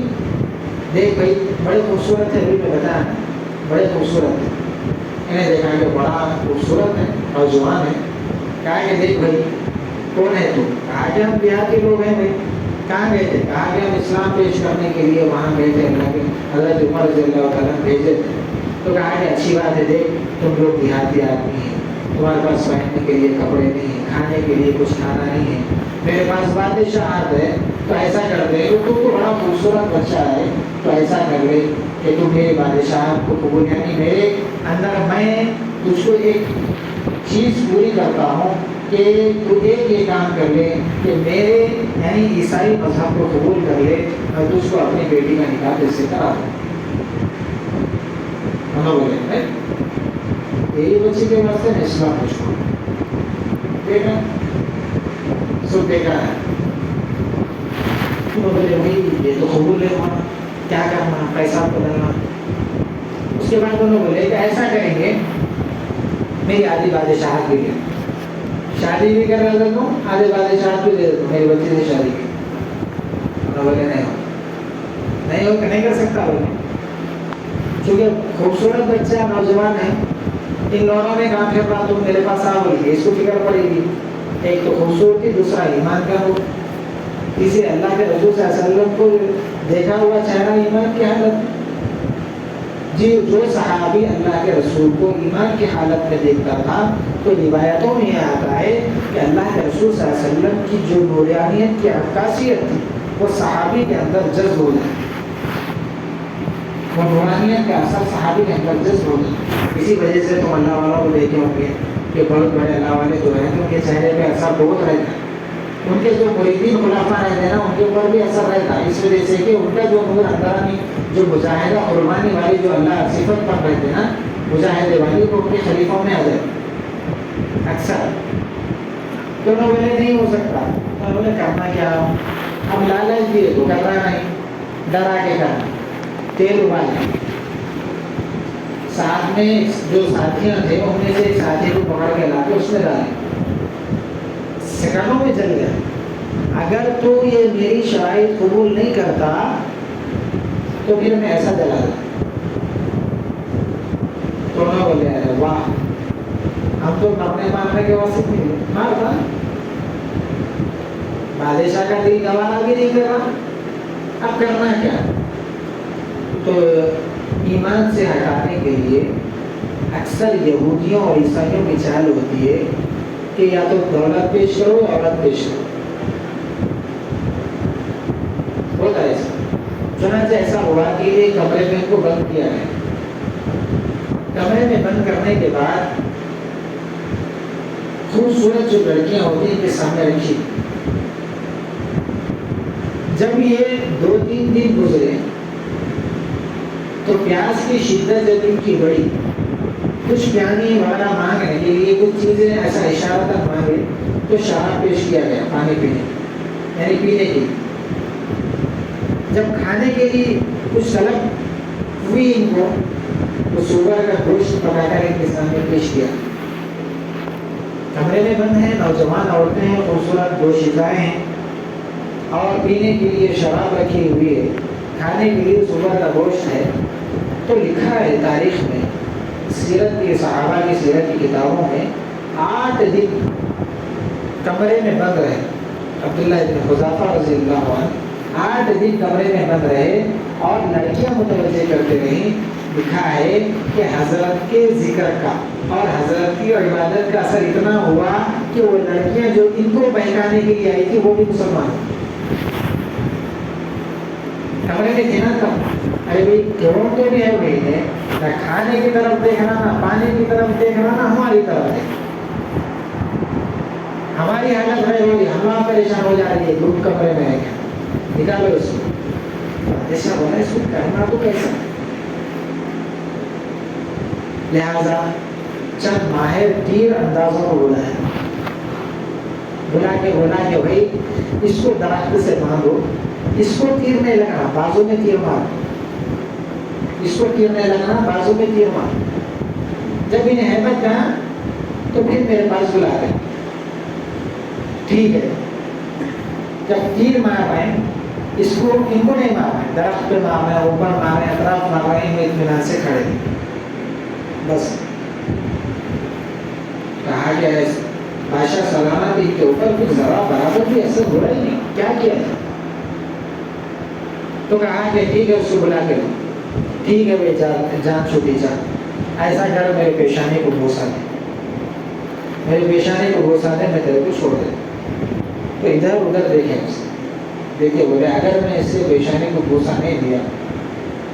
دیکھ بھائی بڑے خوبصورت ہے. ابھی میں بتایا بڑے خوبصورت ہے. انہیں دیکھا کہ بڑا خوبصورت ہے، نوجوان ہے. کہا کہ دیکھ بھائی کون ہے تو؟ کہا کہ ہم بہار کے لوگ ہیں. بھائی کہاں گئے تھے؟ کہا کہ ہم اسلام پیش کرنے کے لیے وہاں گئے تھے. اللہ کے حضرت عمر رضی اللہ تعالیٰ بھیجے تھے. تو کہا کہ اچھی بات ہے. دیکھ تم لوگ دیہاتی آدمی ہیں، تمہارے پاس پہننے کے لیے کپڑے نہیں ہیں، کھانے کے لیے کچھ کھانا نہیں ہے. میرے پاس بادشاہت ہے تو ایسا کرتے ہیں. تو تم کو بڑا خوبصورت بچہ ہے تو ایسا کر لے کہ تو میرے بادشاہ کو قبول، یعنی میرے اندر میں تجھ کو ایک چیز پوری کرتا ہوں کہ تو ایک یہ کام کر لے کہ میرے یعنی عیسائی مذہب کو قبول کر لے، میں تجھ کو اپنی بیٹی کا نکاح تجھ سے کرا دوں۔ بولے یہی بچے کے واسطے میں اسلام تجھ کو دیکھا سب دیکھا ہے۔ بولے بھائی یہ تو قبول ہے، وہاں کیا کرنا، پیسہ بدلنا۔ اس کے بعد انہوں نے بولے کہ ایسا کریں گے، میری آدھی بادشاہت بھی ہے، شادی بھی کر رہا تھا، آدھے بادشاہت بھی دے دیتا ہوں، میری بچی سے شادی کی۔ انہوں نے بولے نہیں ہو کہ نہیں کر سکتا بولے، کیونکہ خوبصورت بچہ نوجوان ہے، ان لوگوں نے کہا پھر رہا تم میرے پاس آ بولی، اس کو فکر پڑے گی، ایک تو خوبصورتی، دوسرا ایمان کا ہو، اسے اللہ کے رسول صلی اللہ علیہ وسلم کو دیکھا ہوا چہرہ ایمان کی حالت جی، جو صحابی اللہ کے رسول کو ایمان کی حالت میں دیکھتا تھا تو روایتوں میں یہ آتا ہے کہ اللہ کے رسول صلی اللہ علیہ وسلم کی جو نورانیت کی عکاسیت تھی وہ صحابی کے اندر جذب ہو جائے، وہ نورانیت کا اثر صحابی کے اندر جذب ہو جائے۔ اسی وجہ سے تم اللہ والوں کو دیکھے ہوں گے کہ بہت بڑے اللہ والے جو ہیں ان کے چہرے پہ اثر بہت رہتا ہے، ان کے جو مریدین خلفاء رہتے ہیں نا ان کے اوپر بھی اثر رہتا ہے، اس وجہ سے کہ ان کا جو نور اندرانی جو مجاہدہ قربانی والی جو اللہ صفت پر رہتے ہیں نا، مجاہدے والی، وہ ان کے خلیفوں میں آ جاتے اکثر۔ تو انہوں نے بولے نہیں ہو سکتا، انہوں نے کرنا کیا، اب لالچ دیے تو کرنا نہیں، ڈرا کے کرنا، تیل ابالنا۔ ساتھ میں جو ساتھیاں تھے ان میں سے ایک ساتھی کو پکڑ کے لا کے اس میں ڈالے، سیکنڈوں میں جل گیا، اگر تو یہ میری شرائط قبول نہیں کرتا تو پھر میں ایسا جلا دوں۔ تو انہوں نے بولے واہ، ہم تو مرنے مارنے کے واسطے نہیں مارتا، بادشاہ کا دل گوارا بھی نہیں کر رہا، اب کرنا کیا؟ تو ایمان سے ہٹانے کے لیے اکثر یہودیوں اور عیسائیوں کی چال ہوتی ہے کہ یا تو دولت پیش کرو یا عورت پیش کرو، ہوتا ہے ایسا۔ چنانچہ ایسا ہوا کہ ایک کمرے میں ان کو بند کیا ہے، کمرے میں بند کرنے کے بعد خوبصورت جو لڑکیاں ہوتی ہیں ان کے سامنے رکھی، جب یہ 2-3 دن گزرے تو پیاس کی شدت جب ان کی بڑھی، کچھ پیانی والا مانگنے کے لیے کچھ چیزیں ایسا اشارہ تک مانگے تو شراب پیش کیا گیا پانی پینے، یعنی پینے کی۔ جب کھانے کے لیے کچھ طلب ہوئی ان کو تو سور کا گوشت پکا کر ان کے سامنے پیش کیا۔ کمرے میں بند ہیں، نوجوان عورتیں ہیں، خوبصورت گوشتائیں ہیں اور پینے کے لیے شراب رکھی ہوئی ہے، کھانے کے لیے سور کا گوشت ہے۔ تو لکھا ہے تاریخ میں، سیرت کی، صحابہ کی سیرت کی کتابوں میں 8 دن کمرے میں بند رہے، عبداللہ ابن حذیفہ رضی اللہ عنہ 8 دن کمرے میں بند رہے اور لڑکیاں متوجہ کرتے رہیں۔ لکھا ہے کہ حضرت کے ذکر کا اور حضرت کی عبادت کا اثر اتنا ہوا کہ وہ لڑکیاں جو ان کو بہکانے کے لیے آئی تھی وہ بھی مسلمان کمرے میں تھے نا تب۔ ارے بھائی کیوں تو بھی ہے بھائی نے نہ کھانے کی طرف دیکھنا، نہ پانی کی طرف دیکھنا، نہ ہماری طرف دیکھنا۔ ہماری حالت ہے ہوئی، ہم وہاں پریشان ہو جا رہی ہے، دھوپ کمرے میں ہے کیا، نکالو اس کو۔ ایسا بولا اس کو کرنا تو کیسا؟ لہذا چند ماہر تیر اندازوں کو بلا کے بولا کہ بھائی اس کو درخت سے باندھو، اس کو تیر نہیں لگانا، بازو میں تیر مار، اس کو تیر نہیں لگانا، بازو میں تیر مار۔ جب انہیں ہمت کہا تو پھر میرے پاس بلا گئے، ٹھیک ہے جب تیر مار رہے ہیں اس کو، ان کو نہیں مار رہے، درخت پہ مار رہے ہیں، اوپر مار رہے ہیں، اطراف مار رہے ہیں، اطمینان سے کھڑے ہیں۔ بس کہا کہ بادشاہ سلامت ان کے اوپر کچھ ذرا برابر بھی اثر ہو رہا ہی نہیں، کیا کیا ہے؟ تو کہا کہ ٹھیک ہے اس کو بلا کے، ٹھیک ہے بھائی جان چھوٹی جان، ایسا کر میرے پیشانی کو بوسا دے، میرے پیشانی کو بوسا دے، میں تیرے کو چھوڑ دے۔ تو ادھر ادھر دیکھیں، دیکھیے بولے اگر میں اس سے پیشانی کو بوسہ نہیں دیا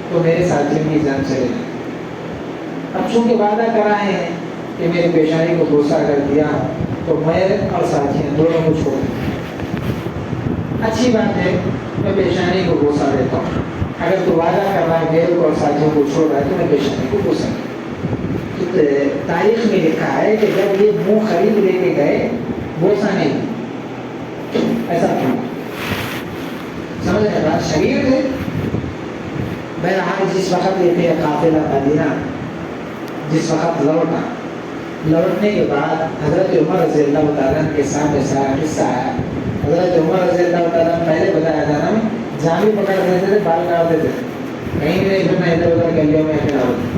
تو میرے ساتھیوں کی جان چلے جائے. اب چونکہ وعدہ کرائے ہیں کہ میری پیشانی کو بوسہ اگر دیا تو میں اور ساتھیاں دونوں کو چھوڑ دیں. اچھی بات ہے میں پیشانی کو بوسہ دیتا ہوں. اگر تو وعدہ کر رہا ہے میرے کو اور ساتھیوں کو چھوڑ رہا ہے تو میں پیشانی کو بوسہ دوں. تاریخ میں لکھا ہے کہ جب یہ منہ خرید لے کے گئے بوسہ نہیں ایسا کیوں سمجھ رہے بات شریعت ہے. بہرحال جس وقت یہ پھر قافلہ مدینہ جس وقت لوٹنے کے بعد حضرت عمر رضی اللہ تعالیٰ کے سامنے سارا قصہ آیا. حضرت عمر رضی اللہ تعالیٰ پہلے بتایا تھا نا جامی پکڑ دیتے تھے بال کاٹتے تھے کہیں بھی نہیں پھرنا ادھر ادھر گلیوں میں کھڑا ہوتا.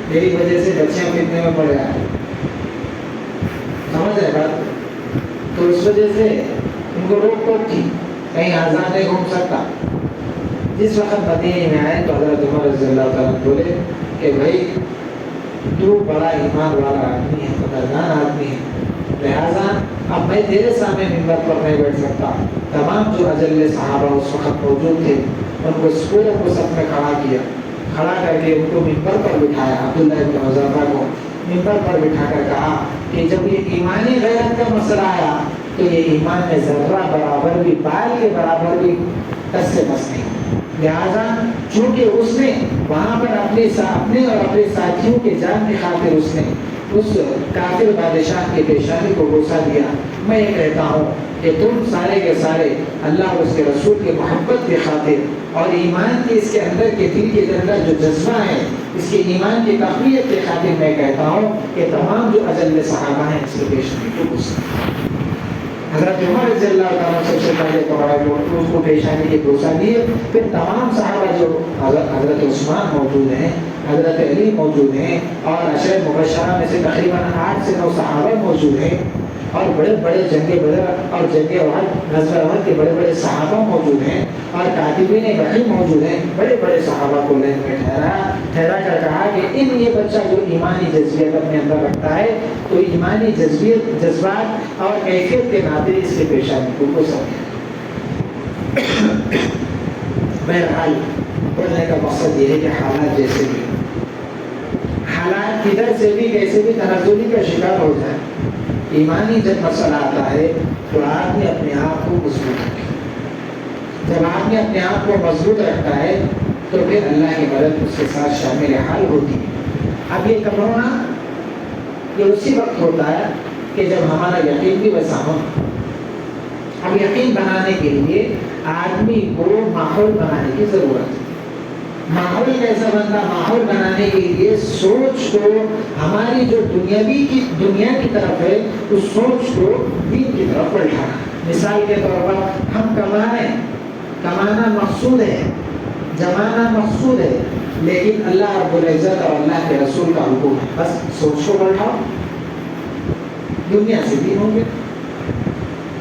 میری وجہ سے بچیاں فتنے میں پڑ گیا سمجھ رہے بات. تو اس وجہ سے ان کو روک ٹوک تھی کہیں آزاد نہیں گھوم سکتا. جس وقت مدینے میں آئے تو حضرت عمر رضی اللہ تعالیٰ بولے کہ بھائی تو بڑا ایمان والا آدمی ہے قدردان آدمی ہے لہٰذا اب میں تیرے سامنے منبر پر نہیں بیٹھ سکتا. تمام جو اجل صحابہ اس وقت موجود تھے ان کو پورے کو سب میں کھڑا کر کے ان کو منبر پر بٹھایا. عبداللہ ابن حذیفہ کو منبر پر بٹھا کر کہا کہ جب یہ ایمانی غیرت کا مسئلہ آیا تو یہ ایمان میں ذرہ برابر بھی بال کے برابر بھی کس سے بس نہیں. لہٰذا چونکہ اس نے وہاں پر اپنے اور اپنے ساتھیوں کے جان کی خاطر اس نے اس کافر بادشاہ کی پیشانی کو بوسہ دیا. میں یہ کہتا ہوں کہ تم سارے کے سارے اللہ اور اس کے رسول کی محبت کی خاطر اور ایمان کی اس کے اندر کے دل کے اندر جو جذبہ ہے اس کے ایمان کی تقویت کی خاطر میں کہتا ہوں کہ تمام جو اجل صحابہ ہیں اس کی پیشانی کو بوسہ. حضرت عمر رضی اللہ تعالیٰ سب سے پہلے تو اس کو پیشانی کے بوسہ دیے. پھر تمام صحابہ جو حضرت عثمان موجود ہیں حضرت علی موجود ہیں اور عشرہ مبشرہ میں سے تقریباً 8 سے 9 صحابہ موجود ہیں اور بڑے بڑے جنگ بدر اور جنگ احد غزوہ احد کے بڑے بڑے صحابہ موجود ہیں اور کاتبین وحی موجود ہیں. بڑے بڑے صحابہ کو لین میں ٹھہرا کر کہا کہ یہ بچہ جو ایمانی جذبیت اپنے اندر رکھتا ہے تو ایمانی جذبات اور کیفیت کے ناطے اس کے پیشانی کو سمجھے. بہرحال بولنے کا مقصد یہ ہے کہ حالات جیسے بھی حالات کدھر سے بھی کیسے بھی تنزلی کا شکار ہو جائے ایمانی جب مسئلہ آتا ہے تو آدمی اپنے آپ کو مضبوط رکھے. جب آدمی اپنے آپ کو مضبوط رکھتا ہے تو پھر اللہ کی مدد اس کے ساتھ شامل حال ہوتی ہے. اب یہ کب ہونا یہ اسی وقت ہوتا ہے کہ جب ہمارا یقین بھی ویسا ہو. اب یقین بنانے کے لیے آدمی کو ماحول بنانے کی ضرورت ہے. ماحول کیسا بنتا؟ ماحول بنانے کے لیے سوچ کو ہماری جو دنیا کی طرف ہے اس سوچ کو دین کی طرف پلٹانا. مثال کے طور پر ہم کمانا مقصود ہے جمانا مقصود ہے لیکن اللہ رب العزت اور اللہ کے رسول کا حکم ہے بس سوچ کو پلٹاؤ دنیا سے دین ہوں گے.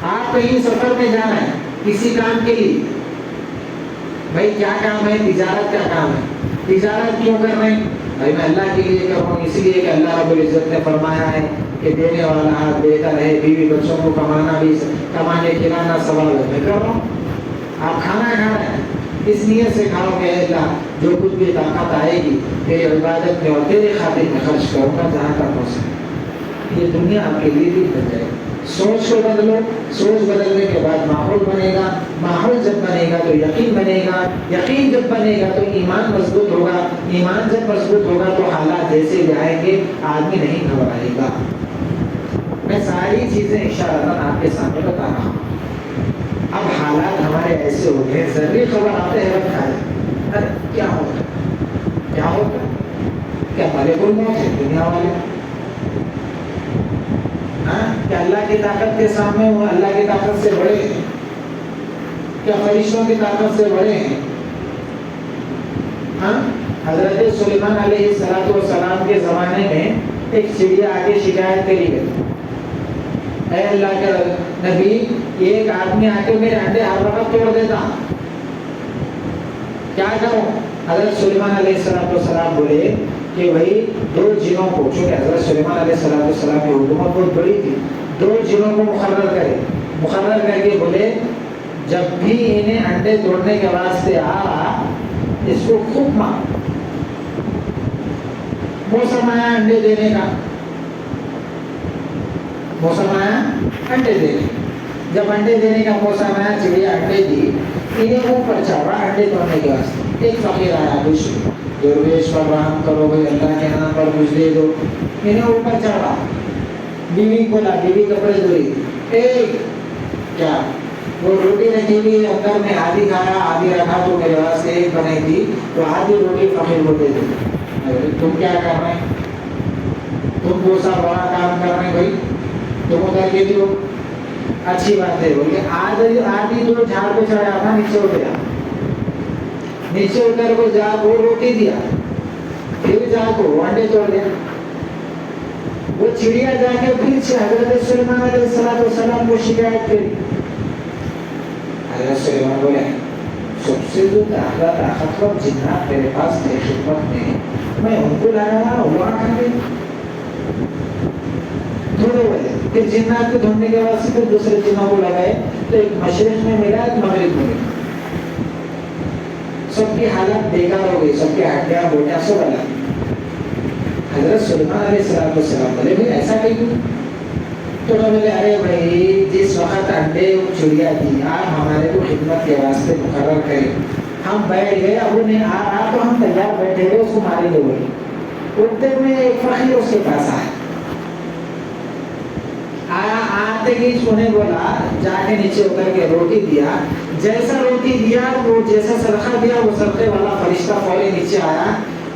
آپ کہیں سفر میں جانا ہے کسی کام کے لیے بھائی کیا کام ہے تجارت کا کام ہے. تجارت کیوں کر رہے ہیں؟ بھائی میں اللہ کے لیے کر رہا ہوں اس لیے کہ اللہ رب العزت نے فرمایا ہے کہ دینے والا ہاتھ دیتا رہے بیوی بچوں کو کمانے کھلانا سوال ہے. میں کر رہا ہوں. آپ کھانا کھا رہے ہیں اس نیت سے کھاؤ کہ اللہ جو کچھ بھی طاقت آئے گی تیری عبادت میں اور تیرے خاطر میں خرچ کروں گا جہاں تک ہو سکے. یہ دنیا آپ کے لیے بھی بن جائے گی. سوچ کو بدلو. سوچ بدلنے کے بعد ماحول بنے گا. ماحول جب بنے گا تو یقین بنے گا. یقین جب بنے گا تو ایمان مضبوط ہوگا. ایمان جب مضبوط ہوگا تو حالات جیسے بھی آئیں گے آدمی نہیں گھبرائے گا. میں ساری چیزیں انشاءاللہ آپ کے سامنے بتا رہا ہوں. اب حالات ہمارے ایسے ہو گئے ضروری خبر آتے ہیں وقت کھائے ارے کیا ہوتا کیا ملک الموت ہے دنیا والے کہ اللہ کی طاقت کے سامنے وہ اللہ کی طاقت سے بڑے ہیں کیا فرشتوں کی طاقت سے بڑے ہیں. حضرت سلیمان علیہ السلام کے زمانے میں ایک چڑیا آگے شکایت کری گئی اے اللہ کے نبی ایک آدمی آ کے میرے انڈے ہر وقت توڑ دیتا کیا کروں. حضرت سلیمان علیہ السلام بولے کہ بھائی 2 جنوں کو چونکہ حضرت سلیمان علیہ السلام کی حکومت بہت بڑی تھی 2 جنوں کو مقرر کر کے بولے جب بھی انہیں انڈے توڑنے کے واسطے آ اس کو خوب مار. موسم آیا انڈے دینے کا, موسم آیا انڈے دینے. جب انڈے دینے کا موسم آیا, چڑیا انڈے دی, انہیں اوپر چڑھا انڈے توڑنے کے واسطے. ایک فقیر آیا, درویش پر رحم کرو بھائی, اللہ کے نام پر کچھ دے دو. انہیں اوپر چڑھا, بیوی بولا, بیوی کپڑے دھوئی, ایک کیا وہ روٹی رکھی ہوئی اندر میں, آدھی کھایا آدھی رکھا, تو میرے واسطے ایک بنائی تھی, تو آدھی روٹی فقیر کو دے دو. تم کیا کر رہے ہیں, تم وہ سا بڑا کام کر رہے ہیں بھائی, تم ادھر کے دیو. اچھی بات ہے بولے, آدھی تو جھاڑ پہ چڑھا تھا, نیچے اترا, نیچے اتر کو جا وہ روٹی دیا, پھر جا کو انڈے توڑ دیا. وہ چڑیا جا کے پھر سے حضرت سلیمان علیہ السلام کو شکایت کری. حضرت سلیمان بولے, سب سے جو طاقتور جنات میرے پاس تھے خدمت میں ان کو لایا, ہوا کھا گئے تھوڑے بولے. پھر جنات کو ڈھونڈنے کے بعد پھر دوسرے جنوں کو لگائے, تو ایک مشرق میں ملا, ایک مغرب میں ملا. سب کی حالت بیکار ہو گئی, سب کی ہڈیاں بوٹیاں سب الگ. حضرت سلیمان علیہ السلام بولے بھائی ایسا کیوں؟ تو بولے ارے بھائی جس وقت انڈے چڑیا دی آپ ہمارے کو خدمت کے واسطے مقرر کریں, ہم بیٹھ گئے, اب وہ نہیں آ رہا تو ہم تیار بیٹھے ہوئے, اس کو ماریں گے. بولے اٹھتے میں ایک فقیر اس کے پاس آیا, آتے ہی انہیں بولا, جا کے نیچے اتر کے روٹی دیا. جیسا روٹی دیا, وہ جیسا صدقہ دیا, وہ صدقے والا فرشتہ فوری نیچے آیا.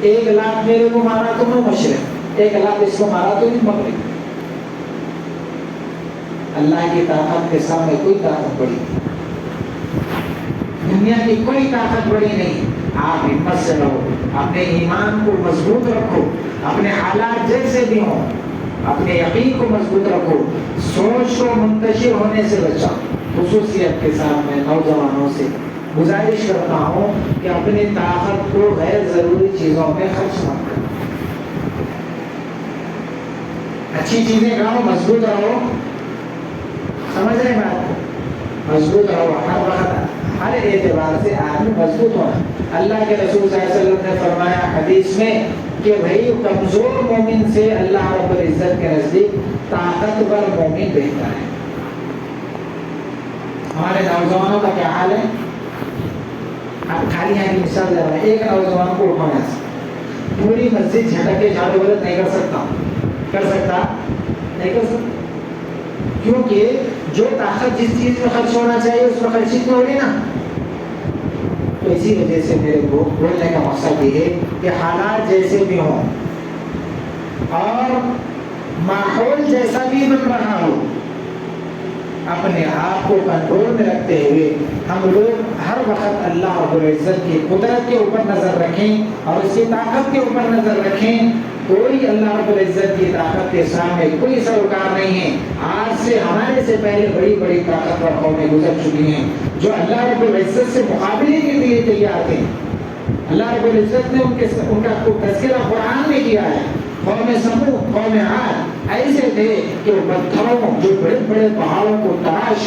1 لاکھ میرے کو مارا تو میں مشرق, 1 لاکھ اس کو مارا تو میں مغرب. اللہ کی طاقت کے سامنے کوئی طاقت بڑی نہیں, دنیا کی کوئی طاقت بڑی نہیں. آپ ہمت سے رہو, اپنے ایمان کو مضبوط رکھو, اپنے حالات جیسے بھی ہوں اپنے یقین کو مضبوط رکھو, سوچ کو منتشر ہونے سے بچاؤ. خصوصیت کے ساتھ میں نوجوانوں سے گزارش کرتا ہوں کہ اپنی طاقت کو غیر ضروری چیزوں میں خرچ مت کرو. اچھی چیزیں کھاؤ, مضبوط رہو. سمجھ رہے بات کو, مضبوط رہو. ہر وقت ہر اعتبار سے آدمی مضبوط ہونا. اللہ کے رسول صلی اللہ علیہ وسلم نے فرمایا حدیث میں کہ بھائی کمزور مومن سے اللہ رب العزت کے نزدیک طاقتور مومن بہتر ہے. ہمارے نوجوانوں کا کیا حال ہے؟ آپ خالی یہاں کی مثال دے رہے ہیں. ایک نوجوان کو اٹھانا پوری مسجد جھٹک کے جھاڑو غلط نہیں کر سکتا, کر سکتا نہیں کر سکتا, کیونکہ جو طاقت جس چیز میں خرچ ہونا چاہیے اس میں خرچ نہیں ہوگی نا. تو اسی وجہ سے میرے کو بولنے کا مقصد یہ ہے کہ حالات جیسے بھی ہوں اور ماحول جیسا بھی بن رہا ہو, اپنے آپ کو کنٹرول میں رکھتے ہوئے ہم لوگ ہر وقت اللہ رب العزت کی قدرت کے اوپر نظر رکھیں اور اس کی طاقت کے اوپر نظر رکھیں. کوئی اللہ رب العزت کی طاقت کے سامنے کوئی سروکار نہیں ہے. آج سے ہمارے سے پہلے بڑی بڑی طاقتور قومیں گزر چکی ہیں جو اللہ رب العزت سے مقابلے کے لیے تیار تھے. اللہ رب العزت نے ان کا تذکرہ قرآن میں کیا ہے. قوم سمود, قوم عاد ایسے تھے کہ وہ پتھروں, جو بڑے بڑے پہاڑوں کو تراش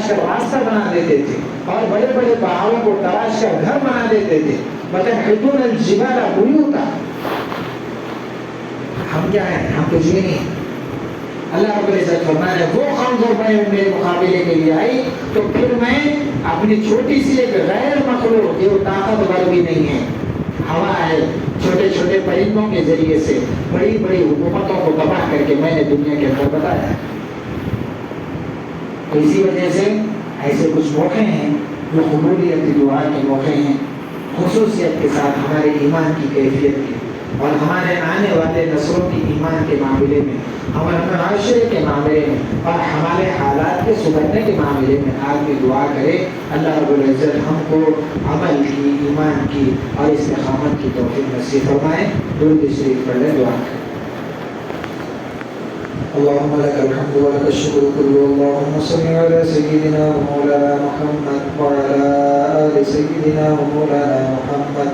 کر راستہ بنا دیتے تھے اور بڑے بڑے پہاڑوں کو تراش کر گھر بنا دیتے تھے. وَتَنْحِتُونَ الْجِبَالَ بُيُوتًا. ہم کیا ہیں؟ ہم کچھ بھی نہیں. اللہ رب العزت فرمایا ہے وہ قوم جب میں میرے مقابلے کے لیے آئی تو پھر میں اپنی چھوٹی سی ایک غیر مخلوق, جو طاقتور بھی نہیں ہے, ہوا ہے, چھوٹے چھوٹے پرندوں کے ذریعے سے بڑی بڑی حکومتوں کو تباہ کر کے میں نے دنیا کے اندر بتایا ہے. تو اسی وجہ سے ایسے کچھ موقع ہیں جو قبولیت دعا کے موقع ہیں, خصوصیت کے ساتھ ہمارے ایمان کی کیفیت کی اور ہمارے آنے والے نسلوں کی ایمان کے معاملے میں, ہمارے معاشرے کے معاملے میں اور ہمارے حالات کے سدھرنے کے معاملے میں آدمی دعا کرے. اللہ رب العزت ہم کو عمل کی, ایمان کی اور استقامت کی توفیق نصیب فرمائے. درود شریف پڑھ لیں, دعا کریں. اللهم لك الحمد ولك الشكر كله. اللهم صل على سيدنا ومولانا محمد وعلى آل سيدنا ومولانا محمد.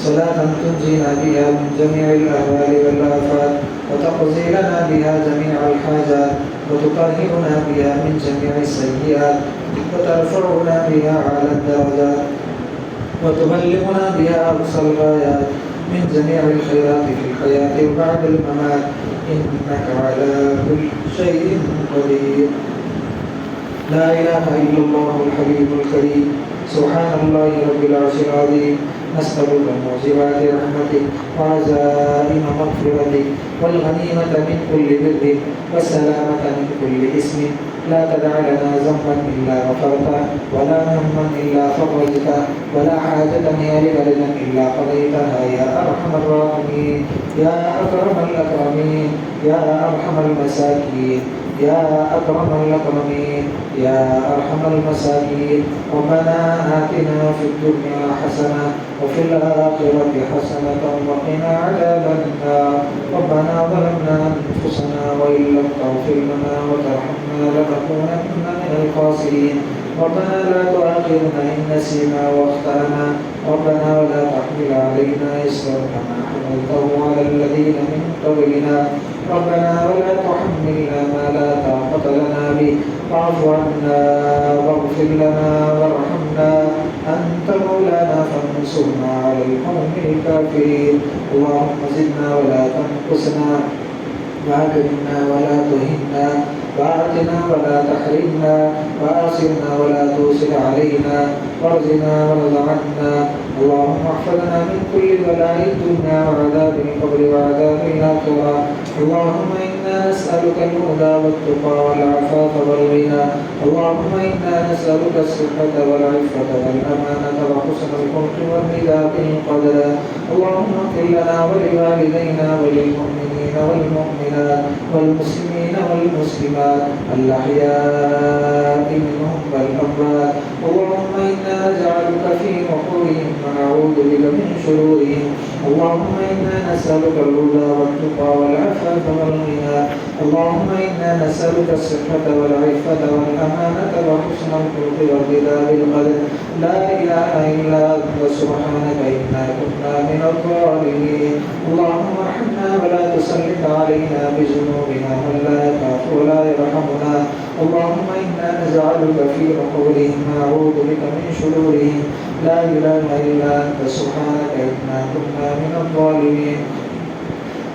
صلاة تنجينا بها من جميع الأهوال والآفات وتقضي لنا بها جميع الحاجات وتطهرنا بها من جميع السيئات وترفعنا بها على الدرجات وتبلغنا بها أقصى الغايات من جميع الخيرات في الحياة وبعد الممات إنك على كل شيء قدير. لا إله إلا الله الحليم الكريم. سبحان الله رب العرش العظيم. نسألك موجبات رحمتك وعزائم مغفرتك والغنيمة من كل بر والسلامة من كل إثم. لا تدع لنا ذنبا إلا غفرته ولا هما إلا فرجته ولا حاجة هي لبلد إلا قضيتها يا أرحم الراحمين يا أكرم الأكرمين يا أرحم المساكين يا أكرم الأكرمين يا أرحم المساكين. ربنا آتنا في الدنيا حسنة وفي الآخرة حسنة وقنا عذاب النار. ربنا ظلمنا أنفسنا وإن لم تغفر لنا وترحمنا لنكونن من الخاسرين. ربنا لا تؤاخذنا إن نسينا واخطأنا. ربنا ولا تحمل علينا إصرا كما حملته على الذين من قبلنا. ربنا ولا تحملنا ما لا طاقة لنا به. واعف عنا واغفر لنا وارحمنا أنت مولانا فانصرنا على القوم الكافرين. اللهم زدنا ولا تنقصنا وأكرمنا ولا تهنا وأعطنا ولا تحرمنا وآثرنا ولا توصل علينا وارزنا وارض عنا. اللهم احفظنا من كل بلاء الدنيا وعذاب القبر وعذاب الآخرة. اللهم إنا نسألك الهدى والتقى والعفاف والغنى. اللهم إنا نسألك الصحة والعفة والأمانة وحسن الخلق والرضا بالقدر. اللهم اغفر لنا ولوالدينا وللمؤمنين والمؤمنات والمسلمين والمسلمات الأحياء منهم والأموات. اللهم إنا نجعلك في نحورهم ونعوذ بك من شرورهم. اللهم إنا نسألك الهدى والتقى والعفاف والغنى. اللهم إنا نسألك الصحة والعفة والأمانة وحسن الخلق والرضا بالقدر. لا إله إلا أنت سبحانك إنا كنا من الظالمين. اللهم ارحمنا ولا تسلط علينا بذنوبنا من لا يخاف ولا يرحمنا. اللهم إنا نجعلك في نحورهم ونعوذ بك من شرورهم. لا إله إلا أنت سبحانك إنا كنا من الظالمين.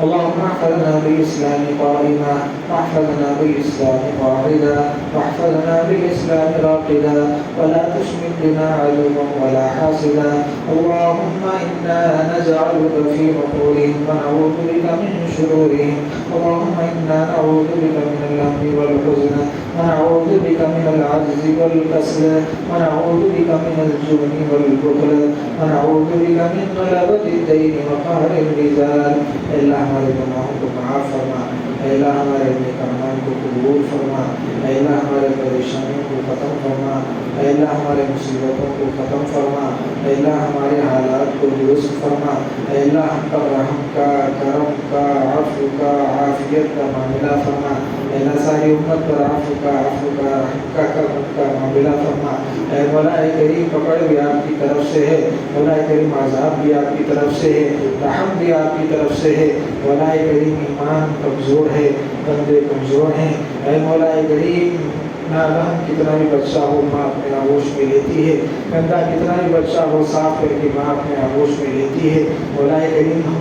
اللهم احفظنا بالإسلام قائما واحفظنا بالإسلام قاعدا واحفظنا بالإسلام راقدا ولا تشمت بنا عدوا ولا حاسدا. اللهم إنا نجعلك في نحورهم ونعوذ بك من شرورهم. اللهم إنا نعوذ بك من الهم والحزن ونعوذ بك من العجز والكسل ونعوذ بك من الجبن والبخل ونعوذ بك من غلبة الدين وقهر الرجال. اللہ ہمارے گناہوں کو معاف فرما. اے اللہ ہمارے نیک اعمال کو قبول فرما. اے اللہ ہمارے پریشانیوں کو ختم فرما. اے اللہ ہمارے مصیبتوں کو ختم فرما. اے اللہ ہمارے حالات کو درست فرما. اے اللہ ہم پر رحم کا کرم کا عفو کا عافیت کا معاملہ فرما. اے اللہ ساری امت پر عفو کا رحم کا کرم کا معاملہ فرما. اے مولا کریم پکڑ بھی آپ کی طرف سے ہے. مولا کریم عذاب بھی آپ کی طرف سے ہے. رحم بھی آپ کی طرف سے ہے. مولا کریم ایمان کمزور ہے. بندے کمزور ہیں. اے مولا کریم نادان کتنا بھی بچہ ہو ماں اپنے آغوش میں لیتی ہے. گندا کتنا بھی بچہ ہو صاف کر کے ماں اپنے آغوش میں لیتی ہے. مولا کریم ہم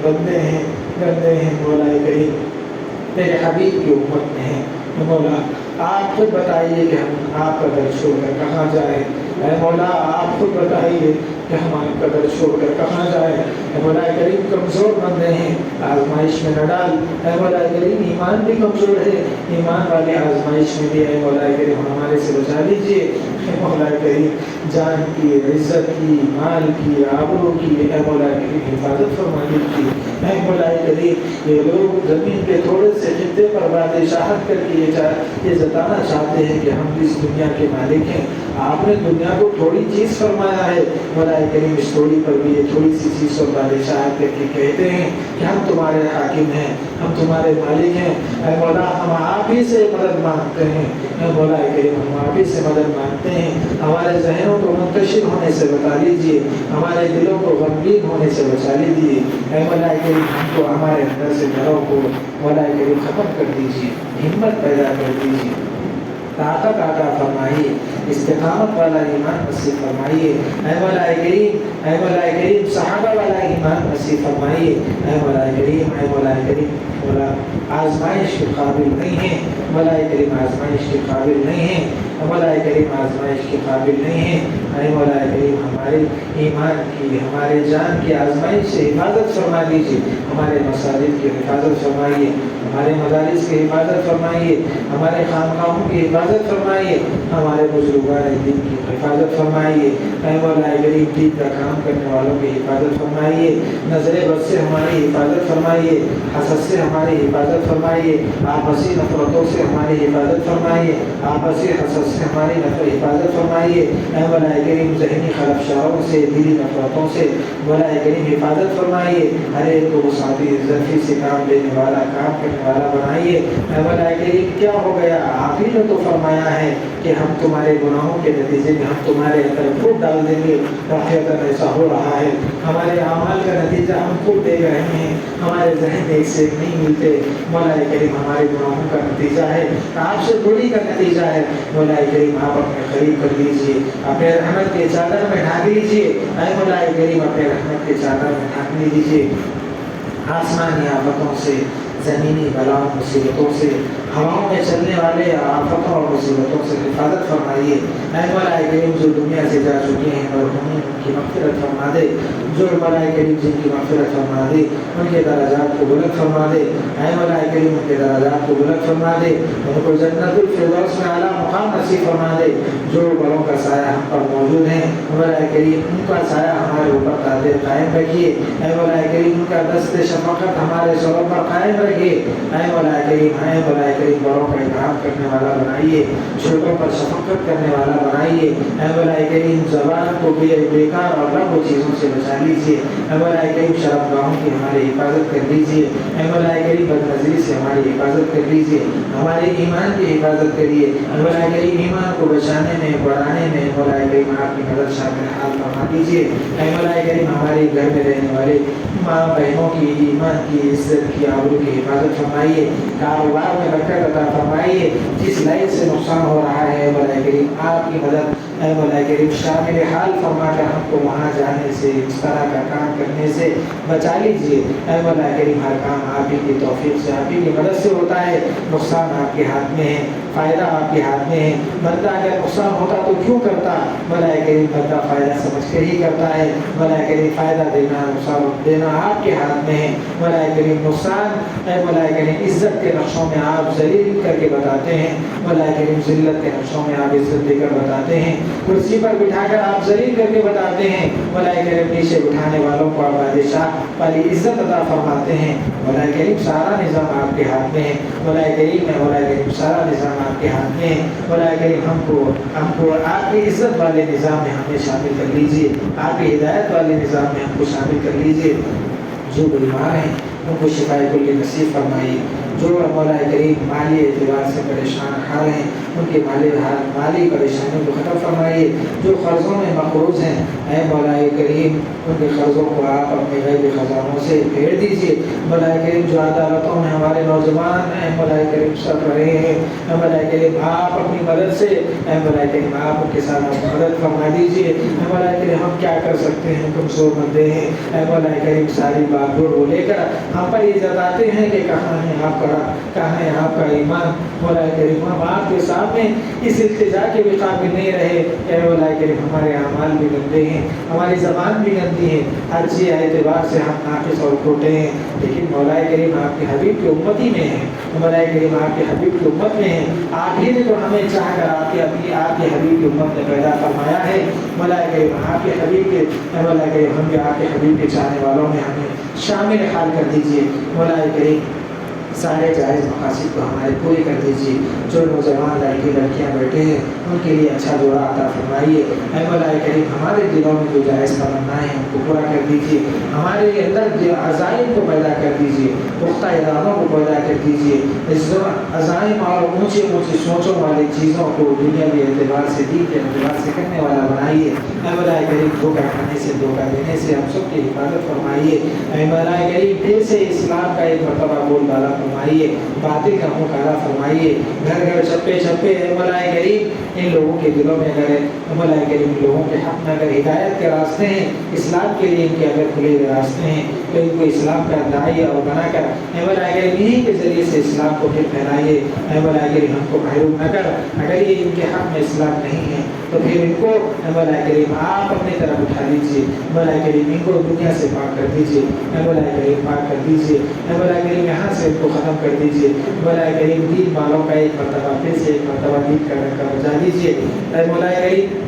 بندے ہیں گندے ہیں. مولا کریم تیرے حبیب کی امت میں ہیں. مولا آپ خود بتائیے کہ ہم آپ کا در چھوڑ کر کہاں جائیں. اے مولا آپ خود بتائیے کہ ہم آپ کا در چھوڑ کر کہاں جائیں. اے مولا کریم کمزور بندے ہیں آزمائش میں نہ ڈال. اے مولا کریم ایمان بھی کمزور ہے. ایمان والے آزمائش میں بھی اے مولا کریم ہمارے سے بچا لیجیے. اے مولا کریم جان کی عزت کی مال کی آبرو کی اے مولا کریم حفاظت فرما لیجیے. اے مولا کریم یہ لوگ زمین کے تھوڑے سے خطے پر بادشاہت کر کے یہ جتانا چاہتے ہیں کہ ہم اس دنیا کے مالک ہیں. آپ نے دنیا دنیا کو تھوڑی چیز فرمایا ہے، مولا کریم اس تھوڑی پر بھی یہ تھوڑی سی چیز پر بادشاہ کر کے کہتے ہیں کہ ہم تمہارے حاکم ہیں، ہم تمہارے مالک ہیں، اے مولا ہم آپ ہی سے مدد مانگتے ہیں، اے مولا کریم ہم آپ ہی سے مدد مانگتے ہیں، ہمارے ذہنوں کو منتشر ہونے سے بتا لیجیے، ہمارے دلوں کو غمگین ہونے سے بچا لیجیے، اے مولا کریم ہم کو ہمارے اندر سے ڈروں کو مولا کریم ختم کر دیجیے، ہمت پیدا کر دیجیے، طاقت عطا فرمائیے، استقامت والا ایمان نصیب فرمائیے، اے مولا کریم، اے مولا کریم صحابہ والا ایمان نصیب فرمائیے، اے مولا کریم، اے مولا کریم، مولا آزمائش کے قابل نہیں ہیں، مولا کریم آزمائش کے قابل نہیں ہیں، مولا کریم آزمائش کے قابل نہیں ہیں، اے مولا کریم ہمارے ایمان کی، ہمارے جان کی آزمائش سے حفاظت فرما دیجیے، ہمارے مساجد کی حفاظت فرمائیے، ہمارے مدارس کی حفاظت فرمائیے، ہمارے خانقاہوں کی حفاظت فرمائیے، ہمارے بزرگان دین کی حفاظت فرمائیے، اے مولا کریم دین کا کام کرنے والوں کی حفاظت فرمائیے، نظر بد سے ہماری حفاظت فرمائیے، حسد سے ہماری حفاظت فرمائیے، آپسی نفرتوں سے ہماری حفاظت فرمائیے، آپسی حسد سے ہماری حفاظت فرمائیے، اے مولا کریم ذہنی خلفشاروں سے، دلی نفرتوں سے مولا کریم حفاظت فرمائیے، ہر ایک کو وسعتی عزتی سے کام لینے والا، کام کرنے والا بنائیے، اے مولا کریم کیا ہو گیا، آپ ہی نے تو فرمایا ہے کہ ہم تمہارے گناہوں کے نتیجے میں ہم تمہارے اندر پھوٹ ڈال دیں گے، واقعتاً ایسا ہو رہا ہے، ہمارے اعمال کا نتیجہ ہم خود دے رہے ہیں، ہمارے ذہن ایک سے ایک نہیں ملتے، مولا کریم ہمارے گناہوں کا نتیجہ ہے، آپ سے دوری کا نتیجہ ہے، مولا کریم آپ اپنے قریب کر لیجیے، اپنے رحمت کے چادر میں ڈھانک لیجیے، اے مولا کریم اپنے رحمت کے چادر میں ڈھانک لیجیے، آسمانی آفتوں سے، زمینی بلاؤں مصیبتوں سے، ہواؤں میں چلنے والے آفتوں اور مصیبتوں سے حفاظت فرمائیے، اے مولا کریم جو دنیا سے جا چکے ہیں مرحومین ان کی مغفرت فرما دے، جو مولا کریم جن کی مغفرت فرما دے ان کے درجات کو بلند فرما دے، اے مولا کریم ان کے درجات کو بلند فرما دے، ان کو جنت الفردوس میں اعلیٰ مقام نصیب فرما دے، جو بڑوں کا سایہ ہم پر موجود ہے مولا کریم ان کا سایہ ہمارے اوپر قادر قائم رکھیے، اے مولا کریم ان کا دست شفقت ہمارے سروں پر قائم رکھیے، اے مولا کریم، اے مولا کریم بڑوں کا اکرام کرنے والا بنائیے، چھوٹوں پر شفقت کرنے والا بنائیے، اے مولا کریم زبان کو بیکار اور لغو چیزوں سے بچا لیجیے، اے مولا کریم شرمگاہوں کی ہماری حفاظت کر لیجیے، اے مولا کریم بدنظری سے ہماری حفاظت کر لیجیے، ہمارے ایمان کی حفاظت کریے، اے مولا کریم ایمان کو بچانے میں بڑھانے میں مولا کریم آپ کی مدد شامل حال فرما دیجیے، اے مولا کریم ہمارے گھر میں رہنے والے ماں بہنوں کی ایمان کی عزت کی آبرو کی حفاظت فرمائیے، کاروبار میں برکت عطا فرمائیے، جس لائن سے نقصان ہو رہا ہے مولا کریم آپ کی مدد اے مولا کریم شامل حال فرما کر ہم کو وہاں جانے سے اس طرح کا کام کرنے سے بچا لیجیے، اے مولا کریم ہر کام آپ ہی کی توفیق سے آپ ہی کی مدد سے ہوتا ہے، نقصان آپ کے ہاتھ میں ہے، فائدہ آپ کے ہاتھ میں ہے، بندہ اگر نقصان ہوتا تو کیوں کرتا، مولا کریم بندہ فائدہ سمجھ کر ہی کرتا ہے، مولا کریم فائدہ دینا نقصان دینا آپ کے ہاتھ میں ہے، مولا کریم نقصان اے مولا کریم عزت کے نقشوں میں آپ ذلیل کر کے بتاتے ہیں، مولا کریم ذلت کے نقشوں میں آپ عزت دے کر بتاتے ہیں، کرسی پر بٹھا کر آپ ذلیل کر کے بتاتے ہیں، مولا کریم نیچے بٹھانے والوں کو آپ بادشاہ والی عزت عطا فرماتے ہیں، مولا کریم سارا نظام آپ کے ہاتھ میں ہے، مولا کریم مولا کریم سارا نظام آپ کے ہاتھ میں ہے، مولا کریم ہم کو آپ کی عزت والے نظام میں ہمیں شامل کر لیجیے، آپ کی ہدایت والے نظام میں ہم کو شامل کر لیجیے، جو بیمار ہیں ان کو شفا کلی نصیب فرمائیے، جو مولا کریم مالی اعتبار سے پریشان حال ہیں ان کے مالی پریشانیوں کو ختم فرمائیے، جو قرضوں میں مقروض ہیں اے مولا کریم ان کے قرضوں کو آپ اپنے غیب خزانوں سے پھیر دیجیے، مولا کریم جو عدالتوں میں ہمارے نوجوان اے مولا کریم سب رہے ہیں اے مولا کریم آپ اپنی مدد سے اے مولا کریم آپ ان کے ساتھ مدد فرما دیجیے، اے مولا کریم ہم کیا کر سکتے ہیں، کمزور بندے ہیں، اے مولا کریم ساری بات کو لے کر ہم پر یہ جتاتے ہیں کہ کہاں ہے آپ کا کہاں ہے آپ کا ایمان، مولا کریم ہم آپ کے سامنے اس التجا کے بھی قابل نہیں رہے، اے مولا کریم ہمارے اعمال بھی گندے ہیں، ہماری زبان بھی گندی ہے، ہر چیز اعتبار سے ہم ناقص اور کھوٹے ہیں، لیکن مولا کریم آپ کے حبیب کی امتی میں ہیں، مولا کریم آپ کے حبیب کی امت میں ہیں، آپ ہی نے تو ہمیں چاہ کر آپ کے حبیب کی امت میں پیدا فرمایا ہے، مولا کریم آپ کے حبیب کے مولا کریم ہم بھی آپ کے حبیب کے چاہنے والوں میں ہمیں شامل حال کر دیجیے، مولا کریم سارے جائز مقاصد کو ہمارے پورے کر دیجیے. جو نوجوان لڑکے لڑکیاں بیٹھے ہیں ان کے لیے اچھا جوڑا عطا فرمائیے. اے مولا کریم ہمارے دلوں میں جو جائز تمنائیں ہیں ان کو پورا کر دیجیے. ہمارے اندر جو عزائم کو پیدا کر دیجیے, پختہ ارادوں کو پیدا کر دیجیے. اس عزائم اور اونچے اونچی سوچوں والی چیزوں کو دنیاوی اعتبار سے, دین کے اعتبار سے کرنے والا بنائیے. اے مولا کریم دھوکہ کھانے سے, دھوکہ دینے سے ہم سب کی حفاظت فرمائیے. اے مولا کریم پھر سے اسلام کا ایک مرتبہ بول بالا فرمائیے, باطل کا منہ کالا فرمائیے. گھر گھر چھپے چھپے اے مولا کریم ان لوگوں کے دلوں میں اگر مولا کریم لوگوں کے حق میں اگر ہدایت کے راستے ہیں, اسلام کے لیے ان کے اگر کھلے ہوئے راستے ہیں تو ان کو اسلام کا داعی اور بنا کر اے مولا کریم انہیں کے ذریعے سے اسلام کو پھر پھیلائیے. اے مولا کریم ہم کو محروم نہ کر. اگر یہ ان کے حق میں اسلام نہیں ہے تو پھر ان کو اے مولا کریم آپ اپنی طرف اٹھا لیجیے. مولا کریم ان کو دنیا سے پاک کر دیجیے. اے مولا کریم پاک کر دیجیے. اے مولا کریم یہاں سے ان کو ختم کر دیجیے. مولا کریم دین والوں کا ایک مرتبہ پھر سے ایک مرتبہ دین کرنے کا بجا دیجیے. اے مولا کریم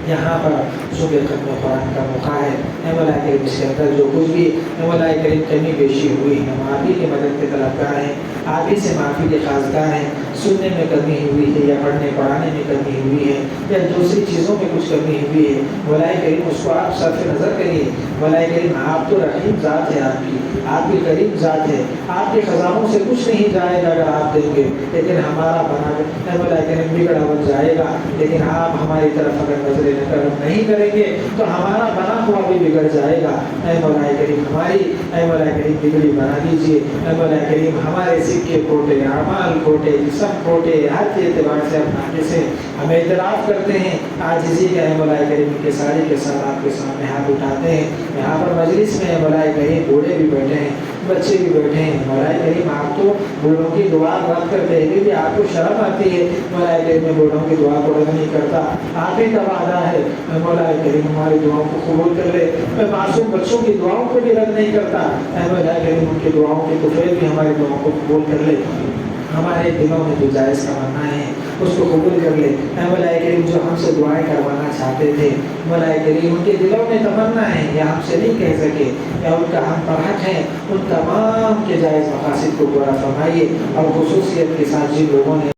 یہاں پر صبح ختم قرآن کا موقع ہے. اے مولا کریم اس کے اندر جو کچھ بھی اے مولا کریم کمی بیشی ہوئی ہے, ہم آپ ہی کی مدد کے طلبگار ہیں, آپ ہی سے معافی کے خواستگار ہیں. سننے میں کمی ہوئی ہے یا پڑھنے پڑھانے میں کمی ہوئی ہے یا دوسری چیزوں میں کچھ کمی ہوئی ہے, مولا کریم اس کو آپ صرف نظر کریے. مولا کریم آپ تو رحیم ذات ہے, آپ کی کریم ذات ہے, آپ کے خزانوں سے کچھ نہیں جائے گا اگر آپ دیں گے, لیکن ہمارا بنا اے مولا کریم بگڑا بن جائے گا. لیکن آپ ہماری طرف اگر نظر کرم نہیں کریں گے تو ہمارا بنا ہوا بھی بگڑ جائے گا. اے مولا کریم ہماری اے مولا کریم بگڑی بنا دیجیے. اے مولا کریم ہمارے سکے کھوٹے, اعمال کھوٹے, جسم کھوٹے, ہر کے اعتبار سے اپنا جسے ہم اعتراف کرتے ہیں عاجزی کا. اے مولا کریم کے سارے کے ساتھ آپ کے سامنے ہاتھ اٹھاتے ہیں. یہاں پر مجلس میں مولا کریم بوڑھے بھی بیٹھے ہیں, بچے بھی بیٹھے ہیں. مولا کریم آپ تو بوڑھوں کی دعا رد کرتے ہیں کیونکہ آپ کو شرم آتی ہے. مولا کریم میں بوڑھوں کی دعا کو رد نہیں کرتا, آپ ہی کا وعدہ ہے. مولا کریم ہماری دعاؤں کو قبول کر لے. میں معصوم بچوں کی دعاؤں کو بھی رد نہیں کرتا. اے مولا کریم ان کی دعاؤں کے توفیق بھی ہماری دعاؤں کو قبول کر لے. ہمارے دلوں میں جو جائز تمنائیں ہیں اس کو قبول کر لے. اے مولا کریم جو ہم سے دعائیں کروانا چاہتے تھے مولا کریم ان کے دلوں میں تمنا ہے یا ہم سے نہیں کہہ سکے یا ان کا ہم پر حق ہے, ان تمام کے جائز مقاصد کو پورا فرمائیے. اور خصوصیت کے ساتھ جن لوگوں نے